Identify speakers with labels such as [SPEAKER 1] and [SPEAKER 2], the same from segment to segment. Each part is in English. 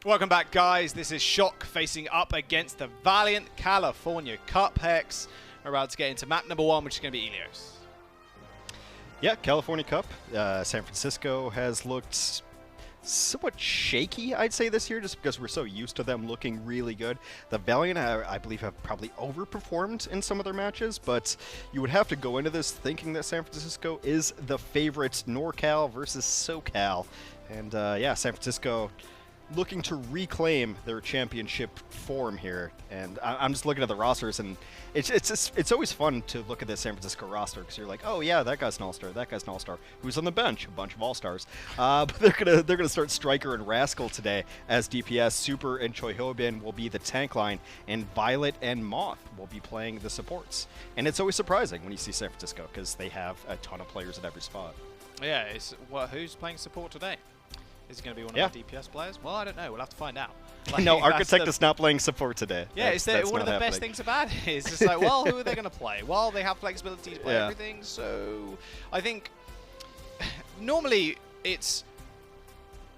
[SPEAKER 1] Welcome back, guys. This is Shock facing up against the Valiant California Cup Hex. We're about to get into map number 1, which is going to be Ilios.
[SPEAKER 2] Yeah, California Cup. San Francisco has looked somewhat shaky, I'd say, this year, just because we're so used to them looking really good. The Valiant, I believe, have probably overperformed in some of their matches, but you would have to go into this thinking that San Francisco is the favorite NorCal versus SoCal. And yeah, San Francisco looking to reclaim their championship form here, and I'm just looking at the rosters, and it's always fun to look at the San Francisco roster because you're like, oh yeah, that guy's an all-star, that guy's an all-star. Who's on the bench? A bunch of all-stars. But they're gonna start Striker and Rascal today as DPS. Super and Choi Ho-bin will be the tank line, and Violet and Moth will be playing the supports. And it's always surprising when you see San Francisco because they have a ton of players at every spot.
[SPEAKER 1] Yeah, who's playing support today? Is it going to be one of the DPS players? Well, I don't know. We'll have to find out. Like,
[SPEAKER 2] no, Architect is not playing support today.
[SPEAKER 1] Yeah, it's one of the best things about it. It's just like, well, who are they going to play? Well, they have flexibility to play everything, so I think normally it's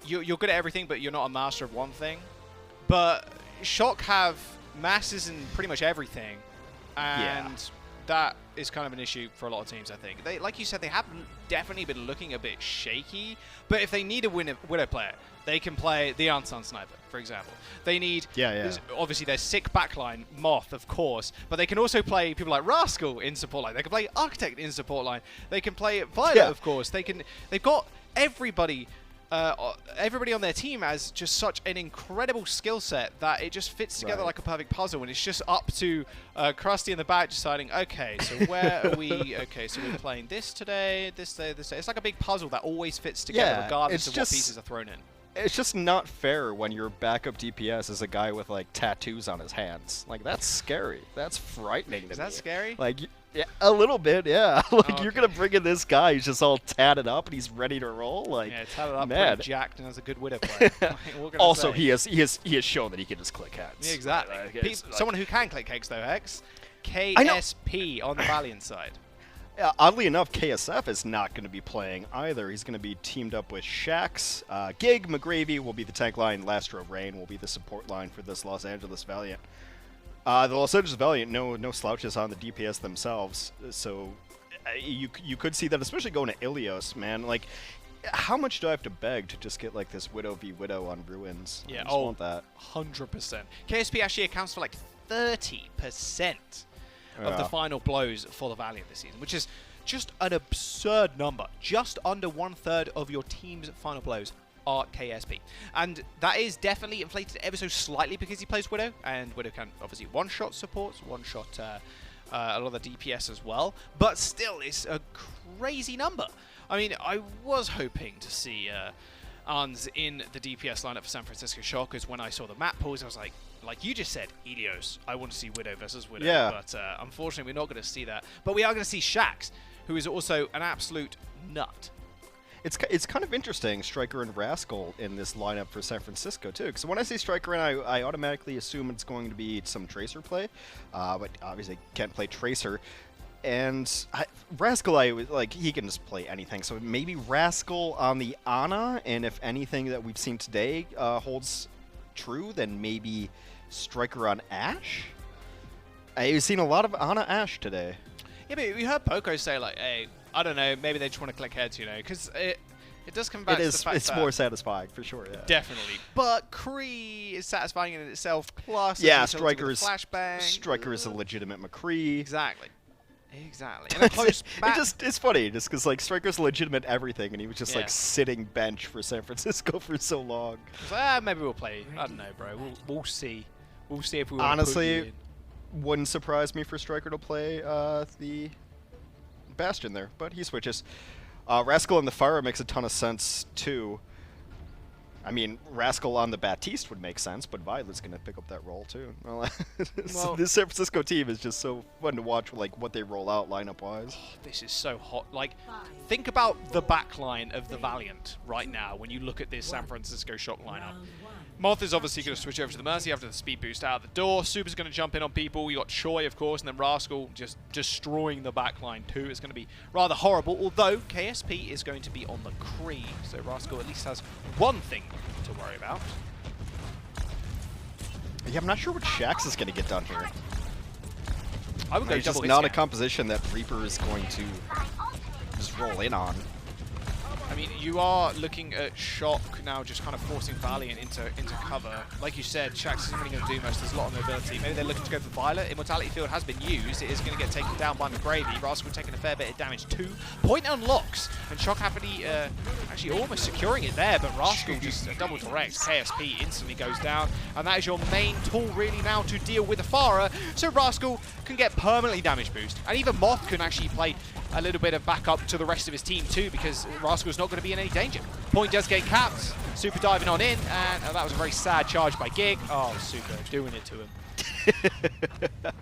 [SPEAKER 1] you're good at everything, but you're not a master of one thing. But Shock have masters in pretty much everything, and that is kind of an issue for a lot of teams, I think. They, like you said, they have definitely been looking a bit shaky, but if they need a Widow player, they can play the Unsung Sniper, for example. They need, obviously, their sick backline, Moth, of course, but they can also play people like Rascal in support line. They can play Architect in support line. They can play Violet, of course. They've got everybody on their team has just such an incredible skill set that it just fits together like a perfect puzzle, and it's just up to Krusty in the back deciding, okay, so where are we? Okay, so we're playing this today, this day, this day. It's like a big puzzle that always fits together regardless of what pieces are thrown in.
[SPEAKER 2] It's just not fair when your backup DPS is a guy with like tattoos on his hands. Like, that's scary. That's frightening.
[SPEAKER 1] Is that scary?
[SPEAKER 2] Like, yeah, a little bit, yeah. Like, you're gonna bring in this guy who's just all tatted up and he's ready to roll. Like,
[SPEAKER 1] yeah, tatted up, pretty jacked, and has a good Widow player. Like,
[SPEAKER 2] also, he has shown that he can just click heads.
[SPEAKER 1] Yeah, exactly. Someone who can click heads though, Hex. KSP on the Valiant side.
[SPEAKER 2] Oddly enough, KSF is not going to be playing either. He's going to be teamed up with Shax. Gig McGravy will be the tank line. Lastro Rain will be the support line for this Los Angeles Valiant. The Los Angeles Valiant, no slouches on the DPS themselves. So you could see that, especially going to Ilios, man. Like, how much do I have to beg to just get like this Widow v Widow on Ruins?
[SPEAKER 1] Yeah,
[SPEAKER 2] I just want that.
[SPEAKER 1] 100%. KSP actually accounts for like 30% of the final blows for the Valiant this season, which is just an absurd number. Just under 1/3 of your team's final blows are KSP. And that is definitely inflated ever so slightly because he plays Widow, and Widow can obviously one-shot supports, one-shot a lot of the DPS as well, but still, it's a crazy number. I mean, I was hoping to see Arns in the DPS lineup for San Francisco Shock, because when I saw the map pools, I was like you just said, Ilios, I want to see Widow versus Widow.
[SPEAKER 2] Yeah.
[SPEAKER 1] But unfortunately, we're not going to see that. But we are going to see Shax, who is also an absolute nut.
[SPEAKER 2] It's kind of interesting, Striker and Rascal in this lineup for San Francisco, too. Because when I say Striker, I automatically assume it's going to be some Tracer play. But obviously, can't play Tracer. And Rascal, he can just play anything. So maybe Rascal on the Ana, and if anything that we've seen today holds true, then maybe Striker on Ashe? I've seen a lot of Ana Ashe today.
[SPEAKER 1] Yeah, but we heard Poco say, like, hey, I don't know, maybe they just want to click heads, you know, because it does come back to the fact
[SPEAKER 2] it's more satisfying, for sure, yeah.
[SPEAKER 1] Definitely. But Kree is satisfying in itself, plus
[SPEAKER 2] Striker is a legitimate McCree.
[SPEAKER 1] Exactly. And a close match.
[SPEAKER 2] It's funny, just because like Striker's legitimate everything, and he was just like sitting bench for San Francisco for so long.
[SPEAKER 1] So, maybe we'll play. I don't know, bro. We'll see. We'll see if we want
[SPEAKER 2] honestly
[SPEAKER 1] to put you in.
[SPEAKER 2] Wouldn't surprise me for Striker to play the Bastion there, but he switches. Rascal on the Fire makes a ton of sense too. I mean, Rascal on the Baptiste would make sense, but Violet's going to pick up that role, too. Well, this San Francisco team is just so fun to watch, like, what they roll out lineup-wise.
[SPEAKER 1] Oh, this is so hot. Like, think about the backline of the Valiant right now when you look at this San Francisco Shock lineup. Moth is obviously going to switch over to the Mercy after the speed boost out the door. Super's going to jump in on people. You got Choi, of course, and then Rascal just destroying the backline too. It's going to be rather horrible, although KSP is going to be on the Kree, so Rascal at least has one thing to worry about.
[SPEAKER 2] Yeah, I'm not sure what Shax is going to get done here.
[SPEAKER 1] I would go
[SPEAKER 2] it's
[SPEAKER 1] double
[SPEAKER 2] just not a composition that Reaper is going to just roll in on.
[SPEAKER 1] I mean, you are looking at Shock now, just kind of forcing Valiant into cover. Like you said, Shax isn't really going to do much. There's a lot of mobility. Maybe they're looking to go for Violet. Immortality Field has been used. It is going to get taken down by McGravy. Rascal taking a fair bit of damage too. Point unlocks, and Shock happily actually almost securing it there, but Rascal just double directs. KSP instantly goes down, and that is your main tool really now to deal with Afara. So Rascal can get permanently damage boost, and even Moth can actually play a little bit of backup to the rest of his team too, because Rascal's not going to be in any danger. Point does get capped. Super diving on in, and that was a very sad charge by Gig. Oh, Super doing it to him.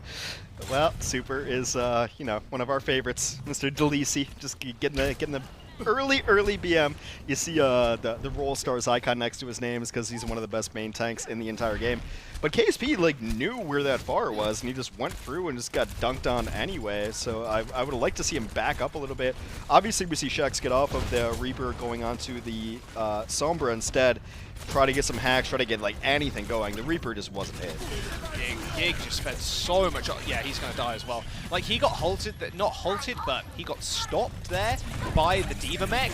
[SPEAKER 2] Well, Super is, you know, one of our favorites, Mr. Delisi, just getting the early BM. You see the Roll Stars icon next to his name is because he's one of the best main tanks in the entire game. But KSP like knew where that far was, and he just went through and just got dunked on anyway. So I would like to see him back up a little bit. Obviously, we see Shax get off of the Reaper going onto the Sombra instead. Try to get some hacks, try to get like anything going. The Reaper just wasn't hit.
[SPEAKER 1] Gig just spent so much. Yeah, he's going to die as well. Like, he got halted, not halted, but he got stopped there by the D.Va mech.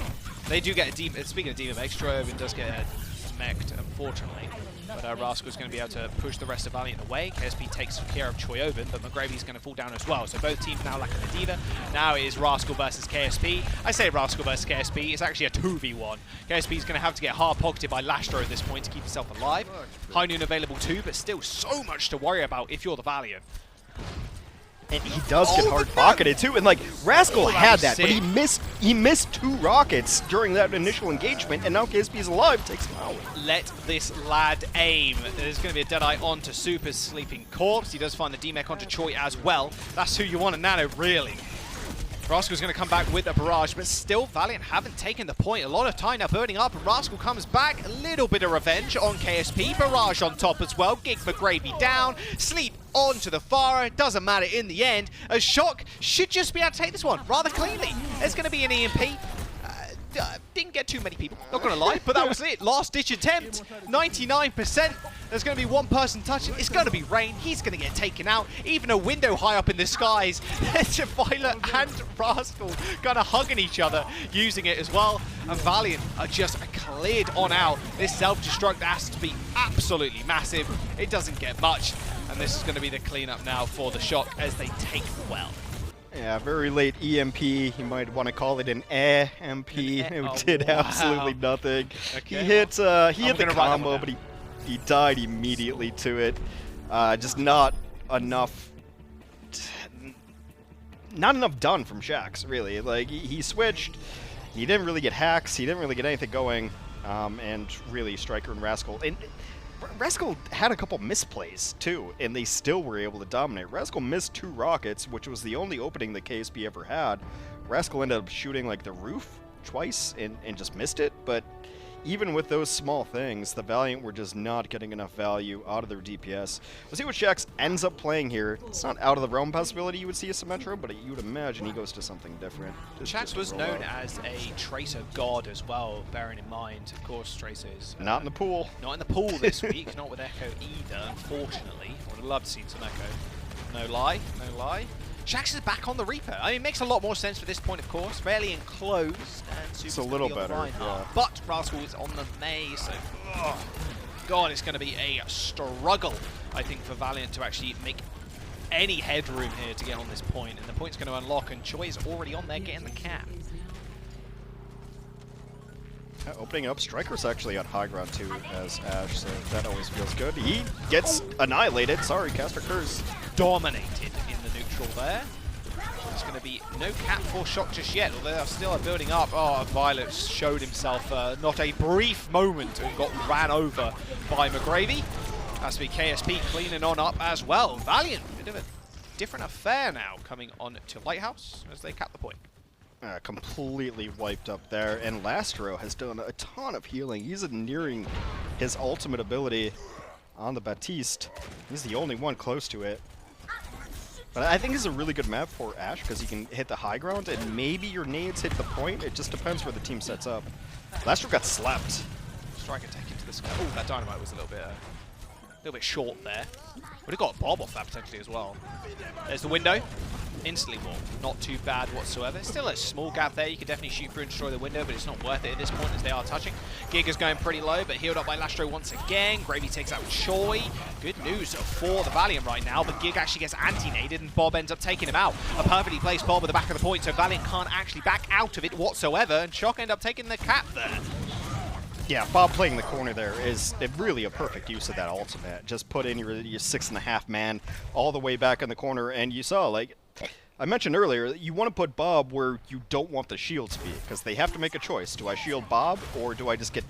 [SPEAKER 1] They do get a D.Va. Speaking of D.Va mechs, Troyovin does get mech'd, unfortunately. But Rascal's going to be able to push the rest of Valiant away. KSP takes care of Choyoven, but McGravy's going to fall down as well. So both teams now lacking the D.Va. Now it is Rascal versus KSP. I say Rascal versus KSP. It's actually a 2v1. KSP's going to have to get hard-pocketed by Lastro at this point to keep himself alive. High Noon available too, but still so much to worry about if you're the Valiant.
[SPEAKER 2] And he does get hard-pocketed too, and like Rascal had that, but he missed 2 rockets during that initial engagement, and now KSP's alive, takes him out.
[SPEAKER 1] Let this lad aim. There's going to be a Deadeye onto Super's sleeping corpse. He does find the D-Mech onto Choi as well. That's who you want in Nano, really. Rascal's going to come back with a barrage, but still Valiant haven't taken the point. A lot of time now burning up, and Rascal comes back. A little bit of revenge on KSP. Barrage on top as well. Gig McGravy down. Sleep onto the Farah. Doesn't matter in the end, as Shock should just be able to take this one rather cleanly. There's going to be an EMP. Didn't get too many people, not going to lie, but that was it. Last ditch attempt, 99%. There's going to be one person touching. It's going to be Rain. He's going to get taken out. Even a window high up in the skies. Violet and Rascal kind of hugging each other, using it as well. And Valiant are just cleared on out. This self-destruct has to be absolutely massive. It doesn't get much. And this is going to be the cleanup now for the Shock as they take the well.
[SPEAKER 2] Yeah, very late EMP. You might want to call it an EMP. It did absolutely nothing. Okay. He hit the combo, but he died immediately to it. Just not enough done from Shax, really. Like, he switched. He didn't really get hacks. He didn't really get anything going. And really, Striker and Rascal. And Rascal had a couple misplays, too, and they still were able to dominate. Rascal missed 2 rockets, which was the only opening that KSP ever had. Rascal ended up shooting, like, the roof twice and just missed it, but even with those small things, the Valiant were just not getting enough value out of their DPS. We'll see what Shax ends up playing here. It's not out of the realm possibility you would see a Symmetra, but you would imagine he goes to something different.
[SPEAKER 1] Shax was known as a Tracer god as well, bearing in mind, of course, Tracer is...
[SPEAKER 2] not in the pool.
[SPEAKER 1] Not in the pool this week, not with Echo either, unfortunately. I would have loved to see some Echo. No lie, no lie. Shax is back on the Reaper. I mean, it makes a lot more sense for this point, of course. Fairly enclosed, and Super's
[SPEAKER 2] it's a little better, yeah.
[SPEAKER 1] But Rascal is on the May, so God, it's going to be a struggle, I think, for Valiant to actually make any headroom here to get on this point. And the point's going to unlock, and Choi is already on there getting the cap.
[SPEAKER 2] Opening up, Striker's actually on high ground too as Ash, so that always feels good. He gets annihilated. Sorry, Caster Curse.
[SPEAKER 1] Dominated in the neutral there. There's going to be no cap for Shock just yet, although they're still building up. Oh, Violet showed himself not a brief moment and got ran over by McGravy. Has to be KSP cleaning on up as well. Valiant, a bit of a different affair now coming on to Lighthouse as they cap the point.
[SPEAKER 2] Completely wiped up there, and Lastro has done a ton of healing. He's nearing his ultimate ability on the Baptiste. He's the only one close to it. But I think this is a really good map for Ash because you can hit the high ground and maybe your nades hit the point. It just depends where the team sets up. Lastro got slapped.
[SPEAKER 1] Striker taken to the sky. Oh, that dynamite was a little bit little bit short there. Would have got a Bob off that potentially as well. There's the window. Instantly wall. Not too bad whatsoever. Still a small gap there. You could definitely shoot through and destroy the window, but it's not worth it at this point as they are touching. Giga's going pretty low, but healed up by Lastro once again. Gravy takes out Choi. Good news for the Valiant right now, but Gig actually gets anti-naded and Bob ends up taking him out. A perfectly placed Bob at the back of the point, so Valiant can't actually back out of it whatsoever, and Shock end up taking the cap there.
[SPEAKER 2] Yeah, Bob playing the corner there is really a perfect use of that ultimate. Just put in your 6.5 man all the way back in the corner, and you saw, like, I mentioned earlier, you want to put Bob where you don't want the shield to be, because they have to make a choice. Do I shield Bob, or do I just get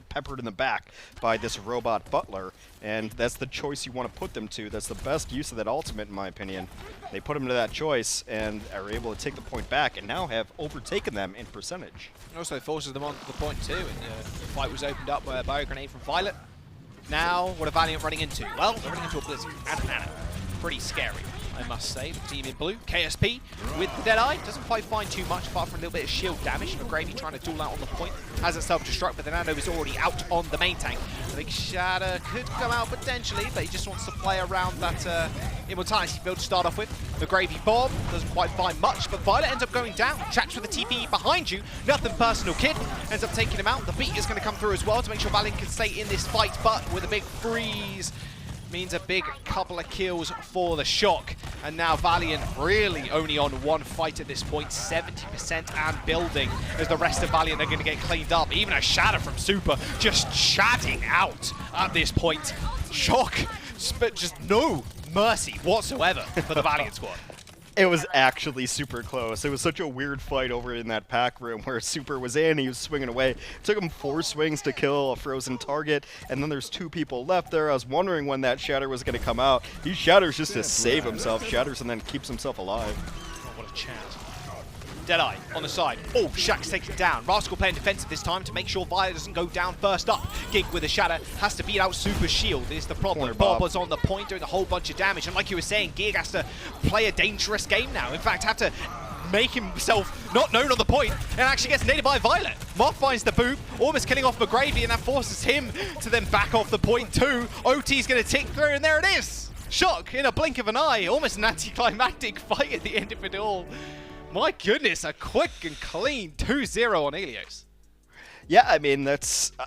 [SPEAKER 2] peppered in the back by this robot butler? And that's the choice you want to put them to. That's the best use of that ultimate, in my opinion. They put them to that choice and are able to take the point back, and now have overtaken them in percentage.
[SPEAKER 1] It also forces them onto the point too, and the fight was opened up by a bio grenade from Violet. Now, what are Valiant running into? Well, they're running into a Blizzard and an Ana. Pretty scary, I must say. The team in blue, KSP, with the Deadeye, doesn't quite find too much apart from a little bit of shield damage. McGravy trying to duel out on the point, has it self-destruct, but the Nano is already out on the main tank. I think Shatter could come out potentially, but he just wants to play around that Immortality build to start off with. McGravy Bob doesn't quite find much, but Violet ends up going down. Chats with the TP behind you, nothing personal, kid. Ends up taking him out. The beat is going to come through as well to make sure Valiant can stay in this fight, but with a big freeze, means a big couple of kills for the Shock. And now Valiant really only on one fight at this point, 70% and building, as the rest of Valiant are going to get cleaned up. Even a Shatter from Super just chatting out at this point. Shock, but just no mercy whatsoever for the Valiant squad.
[SPEAKER 2] It was actually super close. It was such a weird fight over in that pack room where Super was in, he was swinging away. It took him 4 swings to kill a frozen target, and then there's 2 people left there. I was wondering when that Shatter was going to come out. He shatters just to save himself, shatters and then keeps himself alive.
[SPEAKER 1] Oh, what a chat. Deadeye on the side. Oh, Shax takes it down. Rascal playing defensive this time to make sure Violet doesn't go down first up. Gig with a Shatter has to beat out Super Shield is the problem. Bob was on the point doing a whole bunch of damage, and like you were saying, Gig has to play a dangerous game now. In fact, have to make himself not known on the point, and actually gets naded by Violet. Moth finds the boop, almost killing off McGravy, and that forces him to then back off the point too. OT's going to tick through, and there it is. Shock in a blink of an eye. Almost an anticlimactic fight at the end of it all. My goodness, a quick and clean 2-0 on Ilios.
[SPEAKER 2] Yeah, I mean,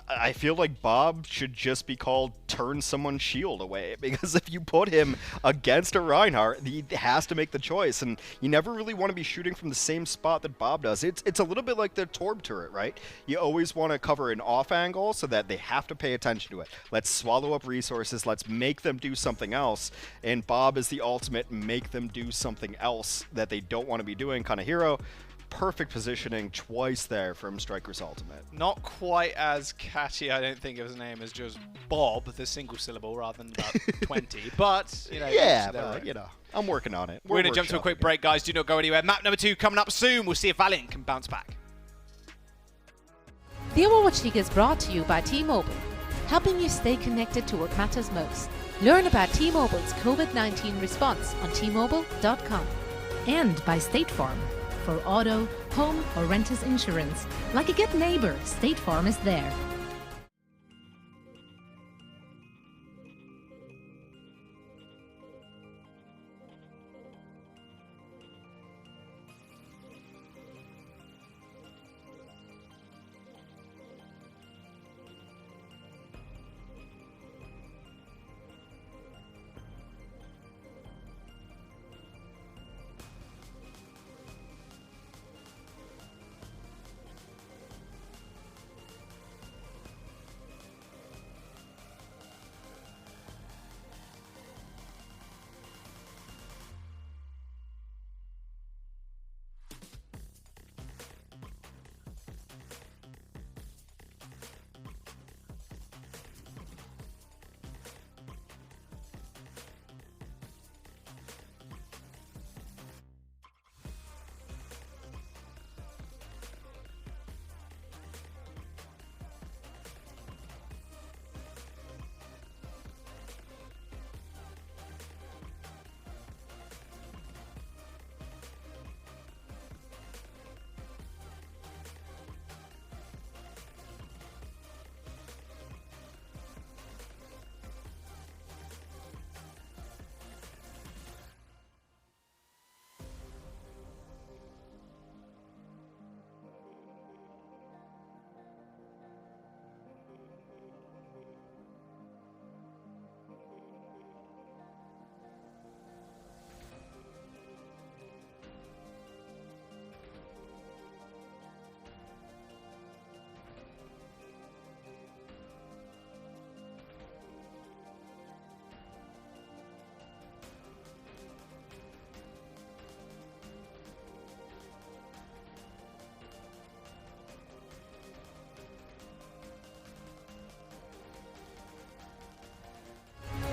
[SPEAKER 2] I feel like Bob should just be called turn someone's shield away, because if you put him against a Reinhardt, he has to make the choice, and you never really want to be shooting from the same spot that Bob does. It's a little bit like the Torb turret, right? You always want to cover an off angle so that they have to pay attention to it. Let's swallow up resources, let's make them do something else, and Bob is the ultimate make them do something else that they don't want to be doing kind of hero. Perfect positioning twice there from Striker's ultimate.
[SPEAKER 1] Not quite as catchy, I don't think, of his name as just Bob, the single syllable, rather than about 20. But, you know.
[SPEAKER 2] Yeah, but, you know, I'm working on it.
[SPEAKER 1] We're going to jump to a quick break, guys. Do not go anywhere. Map number 2 coming up soon. We'll see if Valiant can bounce back.
[SPEAKER 3] The Overwatch League is brought to you by T-Mobile, helping you stay connected to what matters most. Learn about T-Mobile's COVID-19 response on T-Mobile.com.
[SPEAKER 4] And by State Farm. For auto, home, or renters insurance. Like a good neighbor, State Farm is there.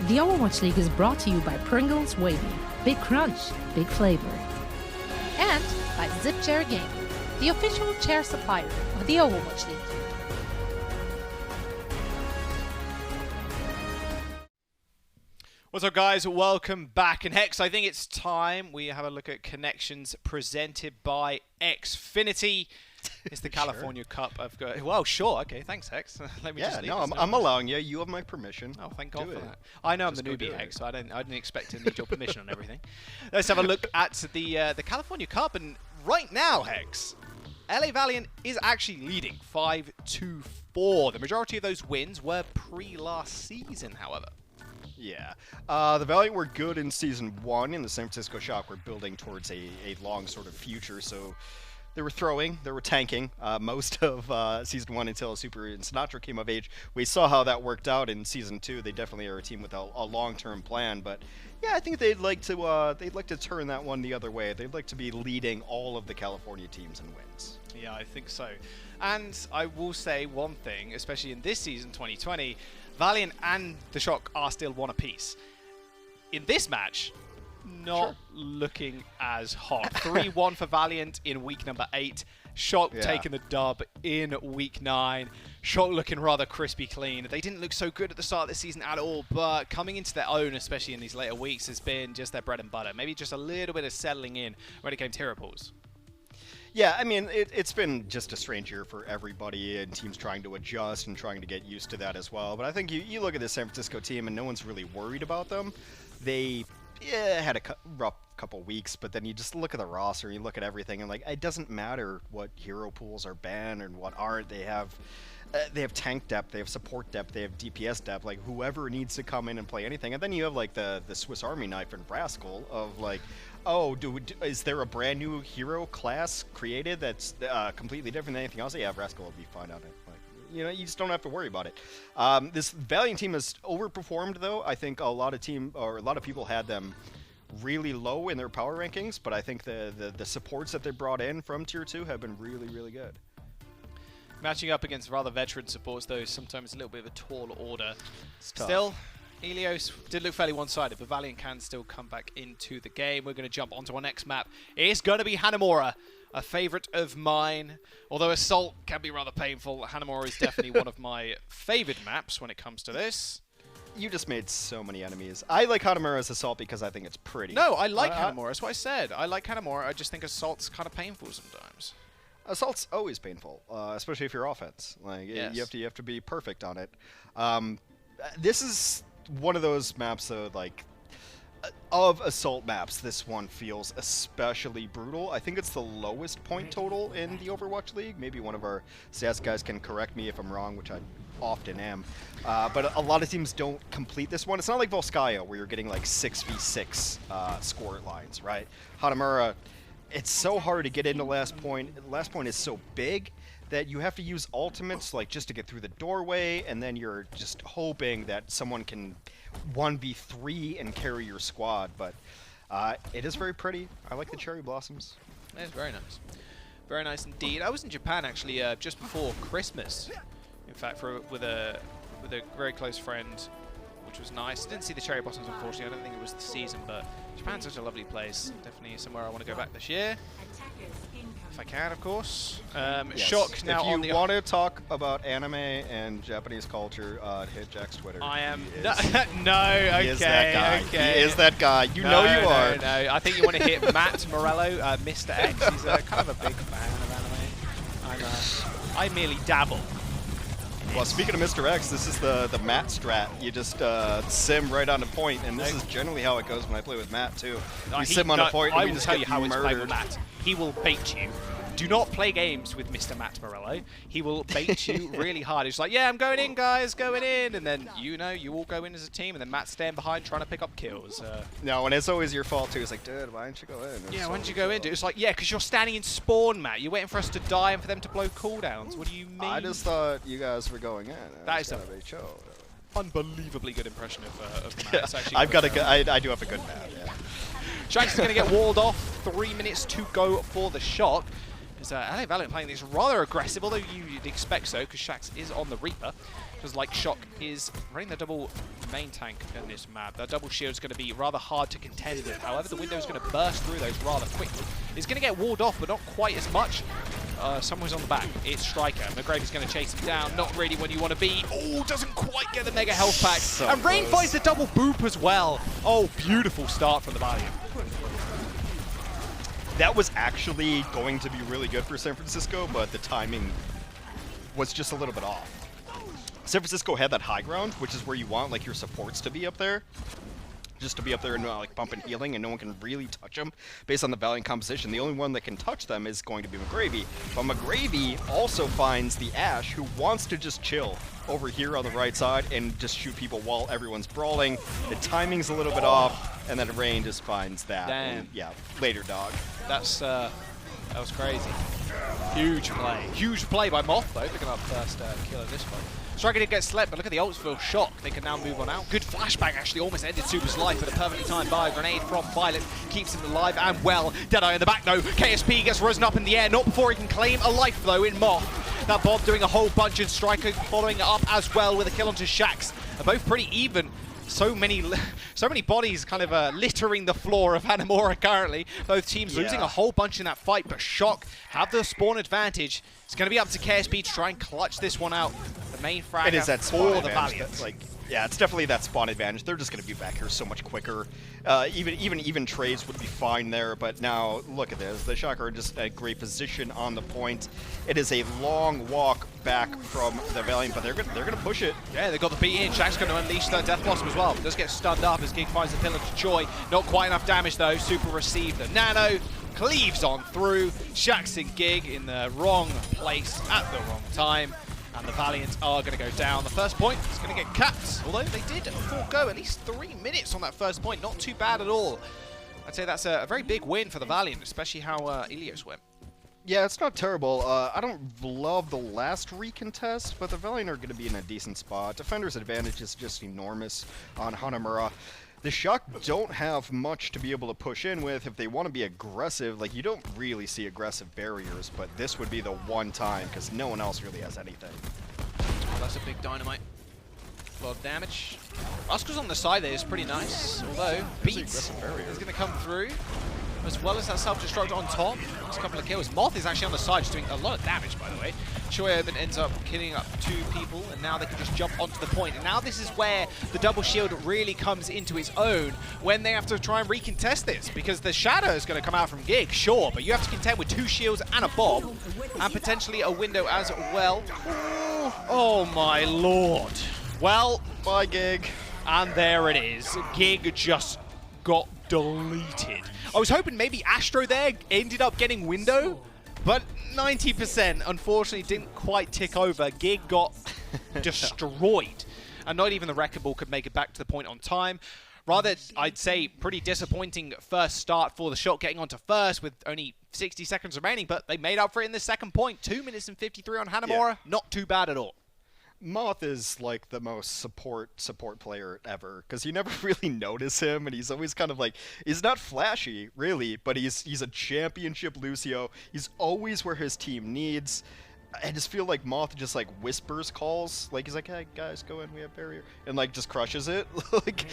[SPEAKER 4] The Overwatch League is brought to you by Pringles Wavy. Big crunch, big flavor.
[SPEAKER 3] And by Zip Chair Gaming, the official chair supplier of the Overwatch League.
[SPEAKER 1] What's up, guys? Welcome back. And Hex, I think it's time we have a look at connections presented by Xfinity. It's the California Cup. I've got. Well, sure. Okay, thanks, Hex. Let me just leave
[SPEAKER 2] I'm allowing you. You have my permission.
[SPEAKER 1] Oh, thank God for that. I know I'm the newbie, Hex, so I didn't expect to need your permission on everything. Let's have a look at the California Cup, and right now, Hex, LA Valiant is actually leading 5-4. The majority of those wins were pre-last season, however.
[SPEAKER 2] Yeah. The Valiant were good in Season 1. In the San Francisco Shock, we're building towards a long sort of future, so they were throwing, they were tanking most of Season 1 until Super and Sinatra came of age. We saw how that worked out in Season 2. They definitely are a team with a long-term plan, but yeah, I think they'd like to turn that one the other way. They'd like to be leading all of the California teams in wins.
[SPEAKER 1] Yeah, I think so. And I will say one thing, especially in this season, 2020, Valiant and the Shock are still one apiece. In this match, not looking as hot. 3-1 for Valiant in week number 8. Shock taking the dub in week 9. Shock looking rather crispy clean. They didn't look so good at the start of the season at all, but coming into their own, especially in these later weeks, has been just their bread and butter. Maybe just a little bit of settling in when it came to hero pools.
[SPEAKER 2] Yeah, I mean, it's been just a strange year for everybody, and teams trying to adjust and trying to get used to that as well. But I think you look at this San Francisco team, and no one's really worried about them. They had a rough couple weeks, but then you just look at the roster, you look at everything, and like, it doesn't matter what hero pools are banned and what aren't. They have tank depth, they have support depth, they have DPS depth. Like, whoever needs to come in and play anything. And then you have like the Swiss Army knife and Rascal of like, oh, is there a brand new hero class created that's completely different than anything else? Yeah, Rascal will be fine on it. Like, you know, you just don't have to worry about it. This Valiant team has overperformed, though. I think a lot of people had them really low in their power rankings, but I think the supports that they brought in from Tier 2 have been really, really good.
[SPEAKER 1] Matching up against rather veteran supports, though, sometimes a little bit of a tall order. Still, Ilios did look fairly one-sided, but Valiant can still come back into the game. We're going to jump onto our next map. It's going to be Hanamura, a favorite of mine. Although Assault can be rather painful, Hanamura is definitely one of my favorite maps when it comes to this.
[SPEAKER 2] You just made so many enemies. I like Hanamura's Assault because I think it's pretty.
[SPEAKER 1] No, I like Hanamura. That's what I said. I like Hanamura. I just think Assault's kind of painful sometimes.
[SPEAKER 2] Assault's always painful, especially if you're offense. Like, you have to be perfect on it. This is one of those maps, though, like, of Assault maps, this one feels especially brutal. I think it's the lowest point total in the Overwatch League. Maybe one of our stats guys can correct me if I'm wrong, which I often am. But a lot of teams don't complete this one. It's not like Volskaya, where you're getting like 6v6 score lines, right? Hanamura, it's so hard to get into last point. Last point is so big that you have to use ultimates like just to get through the doorway, and then you're just hoping that someone can 1v3 and carry your squad. But it is very pretty. I like the cherry blossoms.
[SPEAKER 1] It is very nice. Very nice indeed. I was in Japan actually just before Christmas. In fact, with a very close friend, which was nice. I didn't see the cherry blossoms, unfortunately. I don't think it was the season, but Japan's such a lovely place. Definitely somewhere I want to go back this year. If I can, of course. Yes. Shock now on the...
[SPEAKER 2] If you want to talk about anime and Japanese culture, hit Jack's Twitter.
[SPEAKER 1] I am... No, okay,
[SPEAKER 2] he is that guy.
[SPEAKER 1] Okay.
[SPEAKER 2] He is that guy. You know you are.
[SPEAKER 1] No, I think you want to hit Matt Morello, Mr. X. He's kind of a big fan of anime. I merely dabble.
[SPEAKER 2] Well, speaking of Mr. X, this is the Matt strat. You just sim right on the point, and this is generally how it goes when I play with Matt, too. You sim on a point, and we just get murdered. I will tell you how it's played with Matt.
[SPEAKER 1] He will bait you. Do not play games with Mr. Matt Morello. He will bait you really hard. He's like, yeah, I'm going in, guys, going in. And then, you all go in as a team, and then Matt's staying behind trying to pick up kills.
[SPEAKER 2] No, and it's always your fault, too. It's like, dude, why don't you go in?
[SPEAKER 1] Yeah, why don't you go in, dude? It's like, yeah, because you're standing in spawn, Matt. You're waiting for us to die and for them to blow cooldowns. What do you mean?
[SPEAKER 2] I just thought you guys were going in.
[SPEAKER 1] That is a unbelievably good impression of Matt.
[SPEAKER 2] Yeah, I do have a good Matt, yeah.
[SPEAKER 1] Shanks is going to get walled off. 3 minutes to go for the Shock. Is LA Valiant playing this rather aggressive, although you'd expect so, because Shax is on the Reaper. Because like Shock is running the double main tank in this map. That double shield is going to be rather hard to contend with. However, the window is going to burst through those rather quickly. It's going to get walled off, but not quite as much. Someone's on the back. It's Striker. McGrave is going to chase him down. Not really when you want to be. Oh, doesn't quite get the mega health pack.
[SPEAKER 2] So
[SPEAKER 1] and Rain finds the double boop as well. Oh, beautiful start from the Valiant.
[SPEAKER 2] That was actually going to be really good for San Francisco, but the timing was just a little bit off. San Francisco had that high ground, which is where you want like your supports to be up there. Just to be up there and like bumping healing, and no one can really touch them based on the Valiant composition. The only one that can touch them is going to be McGravy. But McGravy also finds the Ashe, who wants to just chill over here on the right side and just shoot people while everyone's brawling. The timing's a little bit off, and then Rain just finds that.
[SPEAKER 1] Damn.
[SPEAKER 2] And, yeah, later, dog.
[SPEAKER 1] That was crazy. Huge play by Moth though, picking up first kill in this one. Striker did get slept, but look at the ults feel shock. They can now move on out. Good flashback actually, almost ended Super's life, but a perfectly timed buy. Grenade from Violet keeps him alive and well. Deadeye in the back though. KSP gets risen up in the air, not before he can claim a life though in Moth. That Bob doing a whole bunch, and Striker following it up as well with a kill onto Shax. They're both pretty even. So many bodies kind of littering the floor of Hanamura currently. Both teams losing a whole bunch in that fight, but Shock have the spawn advantage. It's going to be up to KSP to try and clutch this one out. The main frag
[SPEAKER 2] It is that
[SPEAKER 1] for
[SPEAKER 2] spawn
[SPEAKER 1] the
[SPEAKER 2] advantage.
[SPEAKER 1] Valiant.
[SPEAKER 2] Like, yeah, it's definitely that spawn advantage. They're just going to be back here so much quicker. Even trades would be fine there, but now look at this. The Shock are just a great position on the point. It is a long walk back from the Valiant, but they're gonna push it.
[SPEAKER 1] Yeah, they've got the beat in. Shax's going to unleash that Death Blossom as well. Does get stunned up as Gig finds the pillar to Choi. Not quite enough damage though. Super received the nano. Cleaves on through. Shax and Gig in the wrong place at the wrong time. And the Valiant are going to go down. The first point is going to get capped, although they did forego at least 3 minutes on that first point. Not too bad at all. I'd say that's a very big win for the Valiant, especially how Ilios went.
[SPEAKER 2] Yeah, it's not terrible. I don't love the last recontest, but the Valiant are going to be in a decent spot. Defender's advantage is just enormous on Hanamura. The Shock don't have much to be able to push in with if they want to be aggressive. Like, you don't really see aggressive barriers, but this would be the one time because no one else really has anything.
[SPEAKER 1] Oh, that's a big dynamite. A lot of damage. Oscar's on the side there is pretty nice, although Beats is going to come through, as well as that self-destruct on top. Next couple of kills. Moth is actually on the side, just doing a lot of damage, by the way. Choi then ends up killing up 2 people, and now they can just jump onto the point. And now this is where the double shield really comes into its own, when they have to try and recontest this, because the shadow is going to come out from Gig, sure, but you have to contend with 2 shields and a Bob, and potentially a window as well. Oh my lord. Well,
[SPEAKER 2] bye, Gig.
[SPEAKER 1] And there it is. Gig just got deleted. I was hoping maybe Astro there ended up getting window, but 90% unfortunately didn't quite tick over. Gig got destroyed, and not even the Wrecking Ball could make it back to the point on time. Rather, I'd say pretty disappointing first start for the Shock, getting onto first with only 60 seconds remaining, but they made up for it in the second point. 2 minutes and 53 on Hanamura. Yeah. Not too bad at all.
[SPEAKER 2] Moth is like the most support player ever, because you never really notice him, and he's always kind of like, he's not flashy really, but he's a championship Lucio. He's always where his team needs. I just feel like Moth just like whispers calls, like he's like, hey guys, go in, we have barrier, and like just crushes it. Like,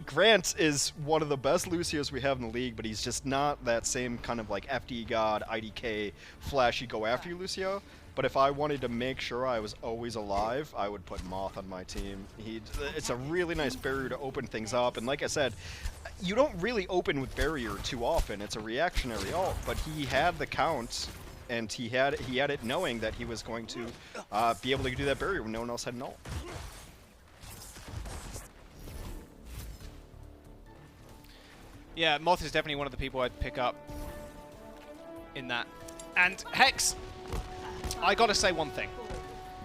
[SPEAKER 2] Grant is one of the best Lucios we have in the league, but he's just not that same kind of like FD God, IDK, flashy go after you Lucio. But if I wanted to make sure I was always alive, I would put Moth on my team. It's a really nice barrier to open things up, and like I said, you don't really open with barrier too often. It's a reactionary ult, but he had the count, and he had it knowing that he was going to be able to do that barrier when no one else had an ult.
[SPEAKER 1] Yeah, Moth is definitely one of the people I'd pick up in that. And Hex, I gotta say one thing.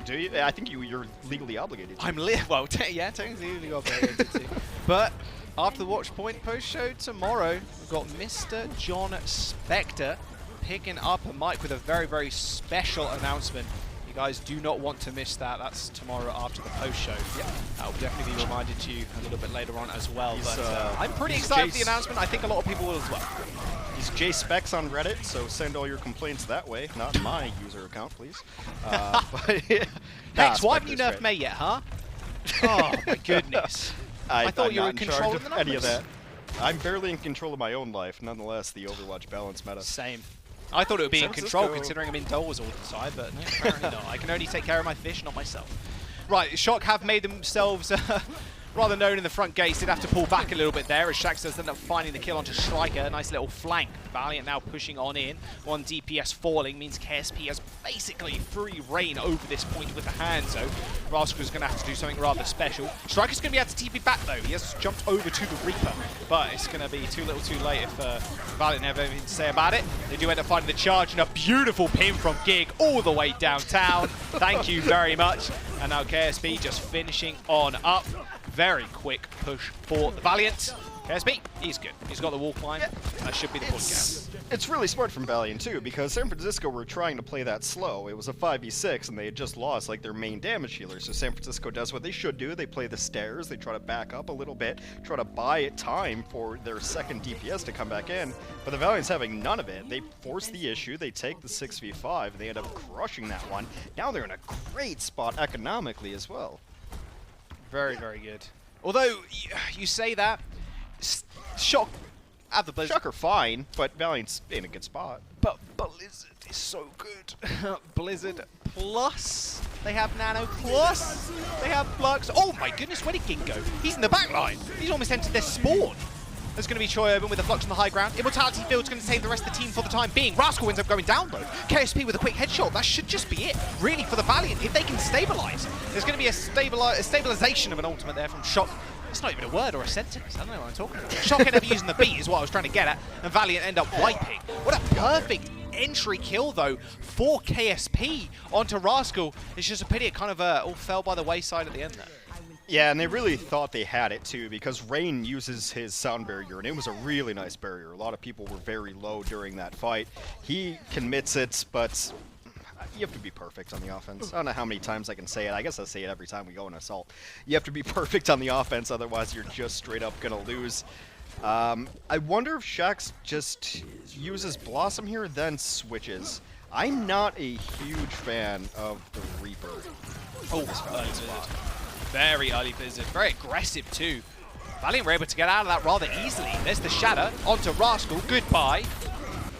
[SPEAKER 2] Do you? I think you're legally obligated to.
[SPEAKER 1] Well, yeah, technically legally obligated to. But after the Watch Point post show tomorrow, we've got Mr. John Spector picking up a mic with a very, very special announcement. You You guys do not want to miss that. That's tomorrow after the post show. Yeah, that will definitely be reminded to you a little bit later on as well. But I'm pretty excited for the announcement. I think a lot of people will as well.
[SPEAKER 2] He's JSpecs on Reddit, so send all your complaints that way, not my user account, please.
[SPEAKER 1] Hex, why haven't you nerfed May yet, huh? Oh my goodness. I thought you were in control of the numbers.
[SPEAKER 2] Any of that. I'm barely in control of my own life, nonetheless, the Overwatch balance meta.
[SPEAKER 1] Same. I thought it would be in control considering I'm indoors all the time, but no, apparently not. I can only take care of my fish, not myself. Right, Shock have made themselves rather known in the front gates. Did have to pull back a little bit there as Shax does end up finding the kill onto Striker. Nice little flank. Valiant now pushing on in. One DPS falling means KSP has basically free reign over this point with the Hangzhou. Rascal's going to have to do something rather special. Striker's going to be able to TP back though. He has jumped over to the Reaper, but it's going to be too little too late if Valiant have anything to say about it. They do end up finding the charge and a beautiful pin from Gig all the way downtown. Thank you very much. And now KSP just finishing on up. Very quick push for the Valiant. KSP, he's good. He's got the wall climb. Yeah. That should be the point gap.
[SPEAKER 2] It's really smart from Valiant too, because San Francisco were trying to play that slow. It was a 5v6 and they had just lost like their main damage healer. So San Francisco does what they should do. They play the stairs, they try to back up a little bit, try to buy time for their second DPS to come back in. But the Valiant's having none of it. They force the issue, they take the 6v5, and they end up crushing that one. Now they're in a great spot economically as well.
[SPEAKER 1] Very, very good. Although, you say that, Shock have the Blizzard.
[SPEAKER 2] Shock are fine, but Valiant's in a good spot.
[SPEAKER 1] But Blizzard is so good. Blizzard plus, they have Nano plus, they have Flux. Oh my goodness, where did King go? He's in the back line. He's almost entered their spawn. There's going to be Choi Urban with the Flux on the high ground. Immortality Field's going to save the rest of the team for the time being. Rascal ends up going down though. KSP with a quick headshot. That should just be it, really, for the Valiant. If they can stabilize, there's going to be a stabilization of an ultimate there from Shock. It's not even a word or a sentence. I don't know what I'm talking about. Shock end up using the beat is what I was trying to get at, and Valiant end up wiping. What a perfect entry kill though for KSP onto Rascal. It's just a pity it kind of all fell by the wayside at the end there.
[SPEAKER 2] Yeah, and they really thought they had it too, because Rain uses his sound barrier, and it was a really nice barrier. A lot of people were very low during that fight. He commits it, but you have to be perfect on the offense. I don't know how many times I can say it. I guess I say it every time we go in Assault. You have to be perfect on the offense, otherwise you're just straight up gonna lose. I wonder if Shax just uses Blossom here, then switches. I'm not a huge fan of the Reaper.
[SPEAKER 1] Oh, very early visit, very aggressive too. Valiant were able to get out of that rather easily. There's the Shatter onto Rascal, goodbye.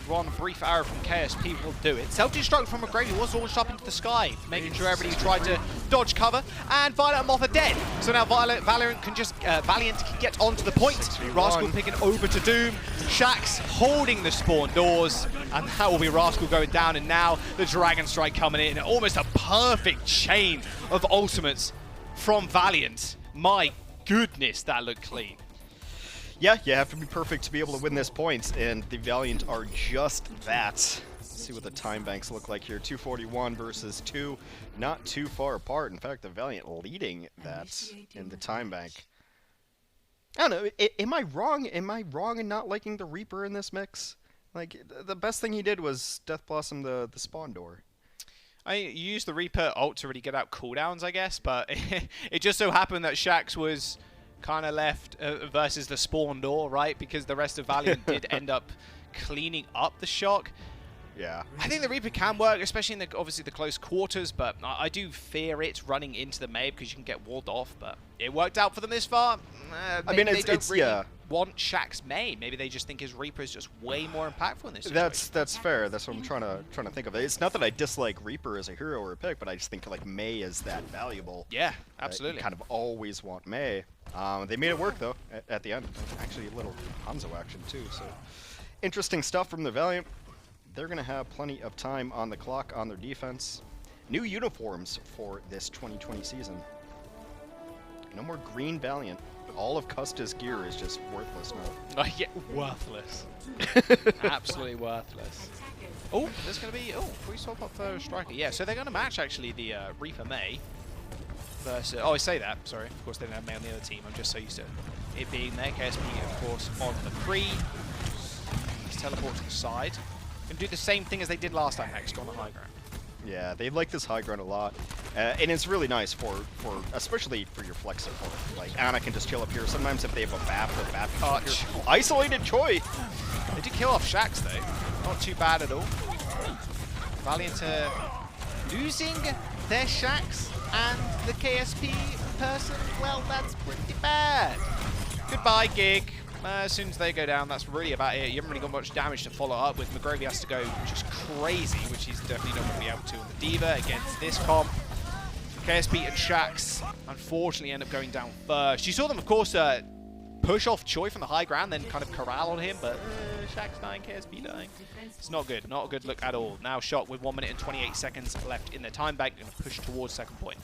[SPEAKER 1] One brief arrow from KSP will do it. Self-destruct from McGrady was launched up into the sky, making sure everybody tried to dodge cover, and Violet and Moth are dead. So now Valiant can get onto the point. Rascal picking over to Doom. Shax holding the spawn doors, and that will be Rascal going down, and now the Dragon Strike coming in. Almost a perfect chain of ultimates from Valiant. My goodness, that looked clean.
[SPEAKER 2] Yeah, you have to be perfect to be able to win this point, and the Valiant are just that. Let's see what the time banks look like here. 241 versus 2, not too far apart. In fact, the Valiant leading that in the time bank. I don't know, am I wrong? Am I wrong in not liking the Reaper in this mix? Like, the best thing he did was Death Blossom the spawn door.
[SPEAKER 1] You used the Reaper ult to really get out cooldowns, I guess, but it just so happened that Shax was kind of left versus the spawn door, right? Because the rest of Valiant did end up cleaning up the Shock.
[SPEAKER 2] Yeah.
[SPEAKER 1] I think the Reaper can work, especially in obviously the close quarters, but I do fear it running into the May because you can get walled off, but it worked out for them this far.
[SPEAKER 2] I mean, they don't really
[SPEAKER 1] want Shax's May. Maybe they just think his Reaper is just way more impactful in this
[SPEAKER 2] situation. That's fair. That's what I'm trying to think of. It's not that I dislike Reaper as a hero or a pick, but I just think like May is that valuable.
[SPEAKER 1] Yeah, absolutely.
[SPEAKER 2] You kind of always want May. They made it work though at the end. Actually, a little Hanzo action too. So interesting stuff from the Valiant. They're going to have plenty of time on the clock on their defense. New uniforms for this 2020 season. No more green Valiant. All of Custa's gear is just worthless now.
[SPEAKER 1] Oh, yeah, worthless. Absolutely worthless. Oh, there's going to be... Oh, can we swap up for Striker? Yeah, so they're going to match, actually, the Reaper May versus... Oh, I say that. Sorry. Of course, they don't have May on the other team. I'm just so used to it being there. KSP, of course, on the 3. Let's teleport to the side. And do the same thing as they did last time, next on the high ground.
[SPEAKER 2] Yeah, they like this high ground a lot. And it's really nice for especially for your flex support. Like, Ana can just chill up here. Sometimes if they have a BAP, the BAP can chill here. Isolated Choi!
[SPEAKER 1] They did kill off Shax, though. Not too bad at all. Valiant losing their Shax and the KSP person. Well, that's pretty bad. Goodbye, Gig. As soon as they go down, that's really about it. You haven't really got much damage to follow up with. McGrovey has to go just crazy, which he's definitely not going to be able to on the D.Va against this comp. KSP and Shax, unfortunately, end up going down first. You saw them, of course, push off Choi from the high ground, then kind of corral on him, but Shax dying, KSP dying. It's not good. Not a good look at all. Now Shock with 1 minute and 28 seconds left in their time bank, going to push towards second point.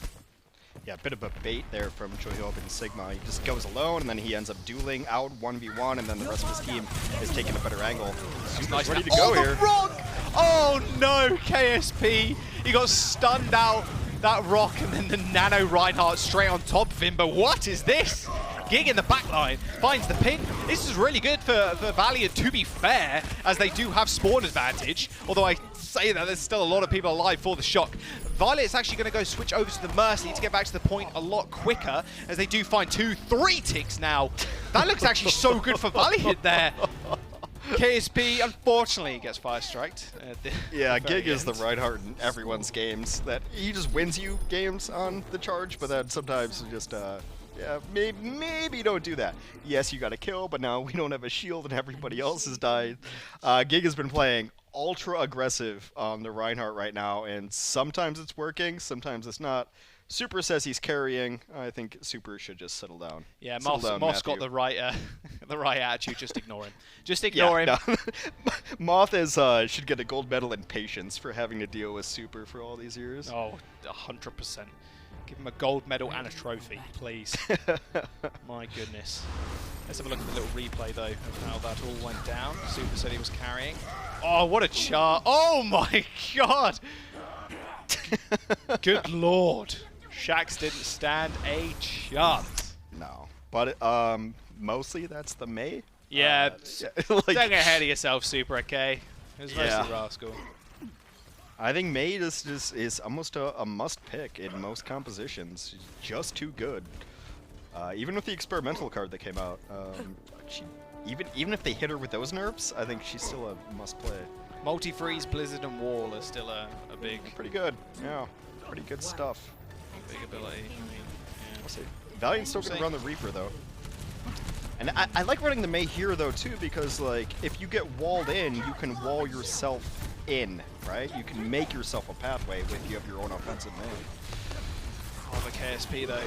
[SPEAKER 2] Yeah, a bit of a bait there from Choihob and Sigma. He just goes alone, and then he ends up dueling out 1v1, and then the rest of his team is taking a better angle. He's
[SPEAKER 1] nice
[SPEAKER 2] ready to go here.
[SPEAKER 1] Rock! Oh no, KSP! He got stunned out that rock, and then the Nano Reinhardt straight on top of him. But what is this? Gig in the backline finds the ping. This is really good for Valiant, to be fair, as they do have spawn advantage. Although I say that there's still a lot of people alive for the Shock. Violet's actually going to go switch over to the Mercy to get back to the point a lot quicker, as they do find 2-3 ticks now. That looks actually so good for Valiant there. KSP, unfortunately, gets fire striked.
[SPEAKER 2] Yeah, Gig is the Reinhardt in everyone's games. That he just wins you games on the Charge, but then sometimes just yeah, maybe don't do that. Yes, you got a kill, but now we don't have a shield and everybody else has died. Gig has been playing ultra aggressive on the Reinhardt right now, and sometimes it's working, sometimes it's not. Super says he's carrying. I think Super should just settle down.
[SPEAKER 1] Yeah, Moth's got the right attitude. Just ignore him. Just ignore him.
[SPEAKER 2] No. Moth should get a gold medal in patience for having to deal with Super for all these years.
[SPEAKER 1] Oh, 100%. Give him a gold medal and a trophy, please. My goodness. Let's have a look at the little replay, though, of how that all went down. Super said he was carrying. Oh, what a chart. Oh, my God. Good Lord. Shax didn't stand a chance.
[SPEAKER 2] No. But mostly that's the May.
[SPEAKER 1] Yeah.
[SPEAKER 2] Like,
[SPEAKER 1] don't get ahead of yourself, Super, okay? It was mostly Rascal.
[SPEAKER 2] I think May is almost a must pick in most compositions. She's just too good. Even with the experimental card that came out, even if they hit her with those nerfs, I think she's still a must play.
[SPEAKER 1] Multi-freeze, Blizzard, and Wall are still a big...
[SPEAKER 2] Pretty good, yeah. Pretty good stuff.
[SPEAKER 1] Big ability. I mean, yeah.
[SPEAKER 2] We'll see. Valiant's still going to run the Reaper, though. And I like running the May here, though, too, because, like, if you get walled in, you can wall yourself in, right? You can make yourself a pathway if you have your own offensive May.
[SPEAKER 1] Oh, the KSP, though.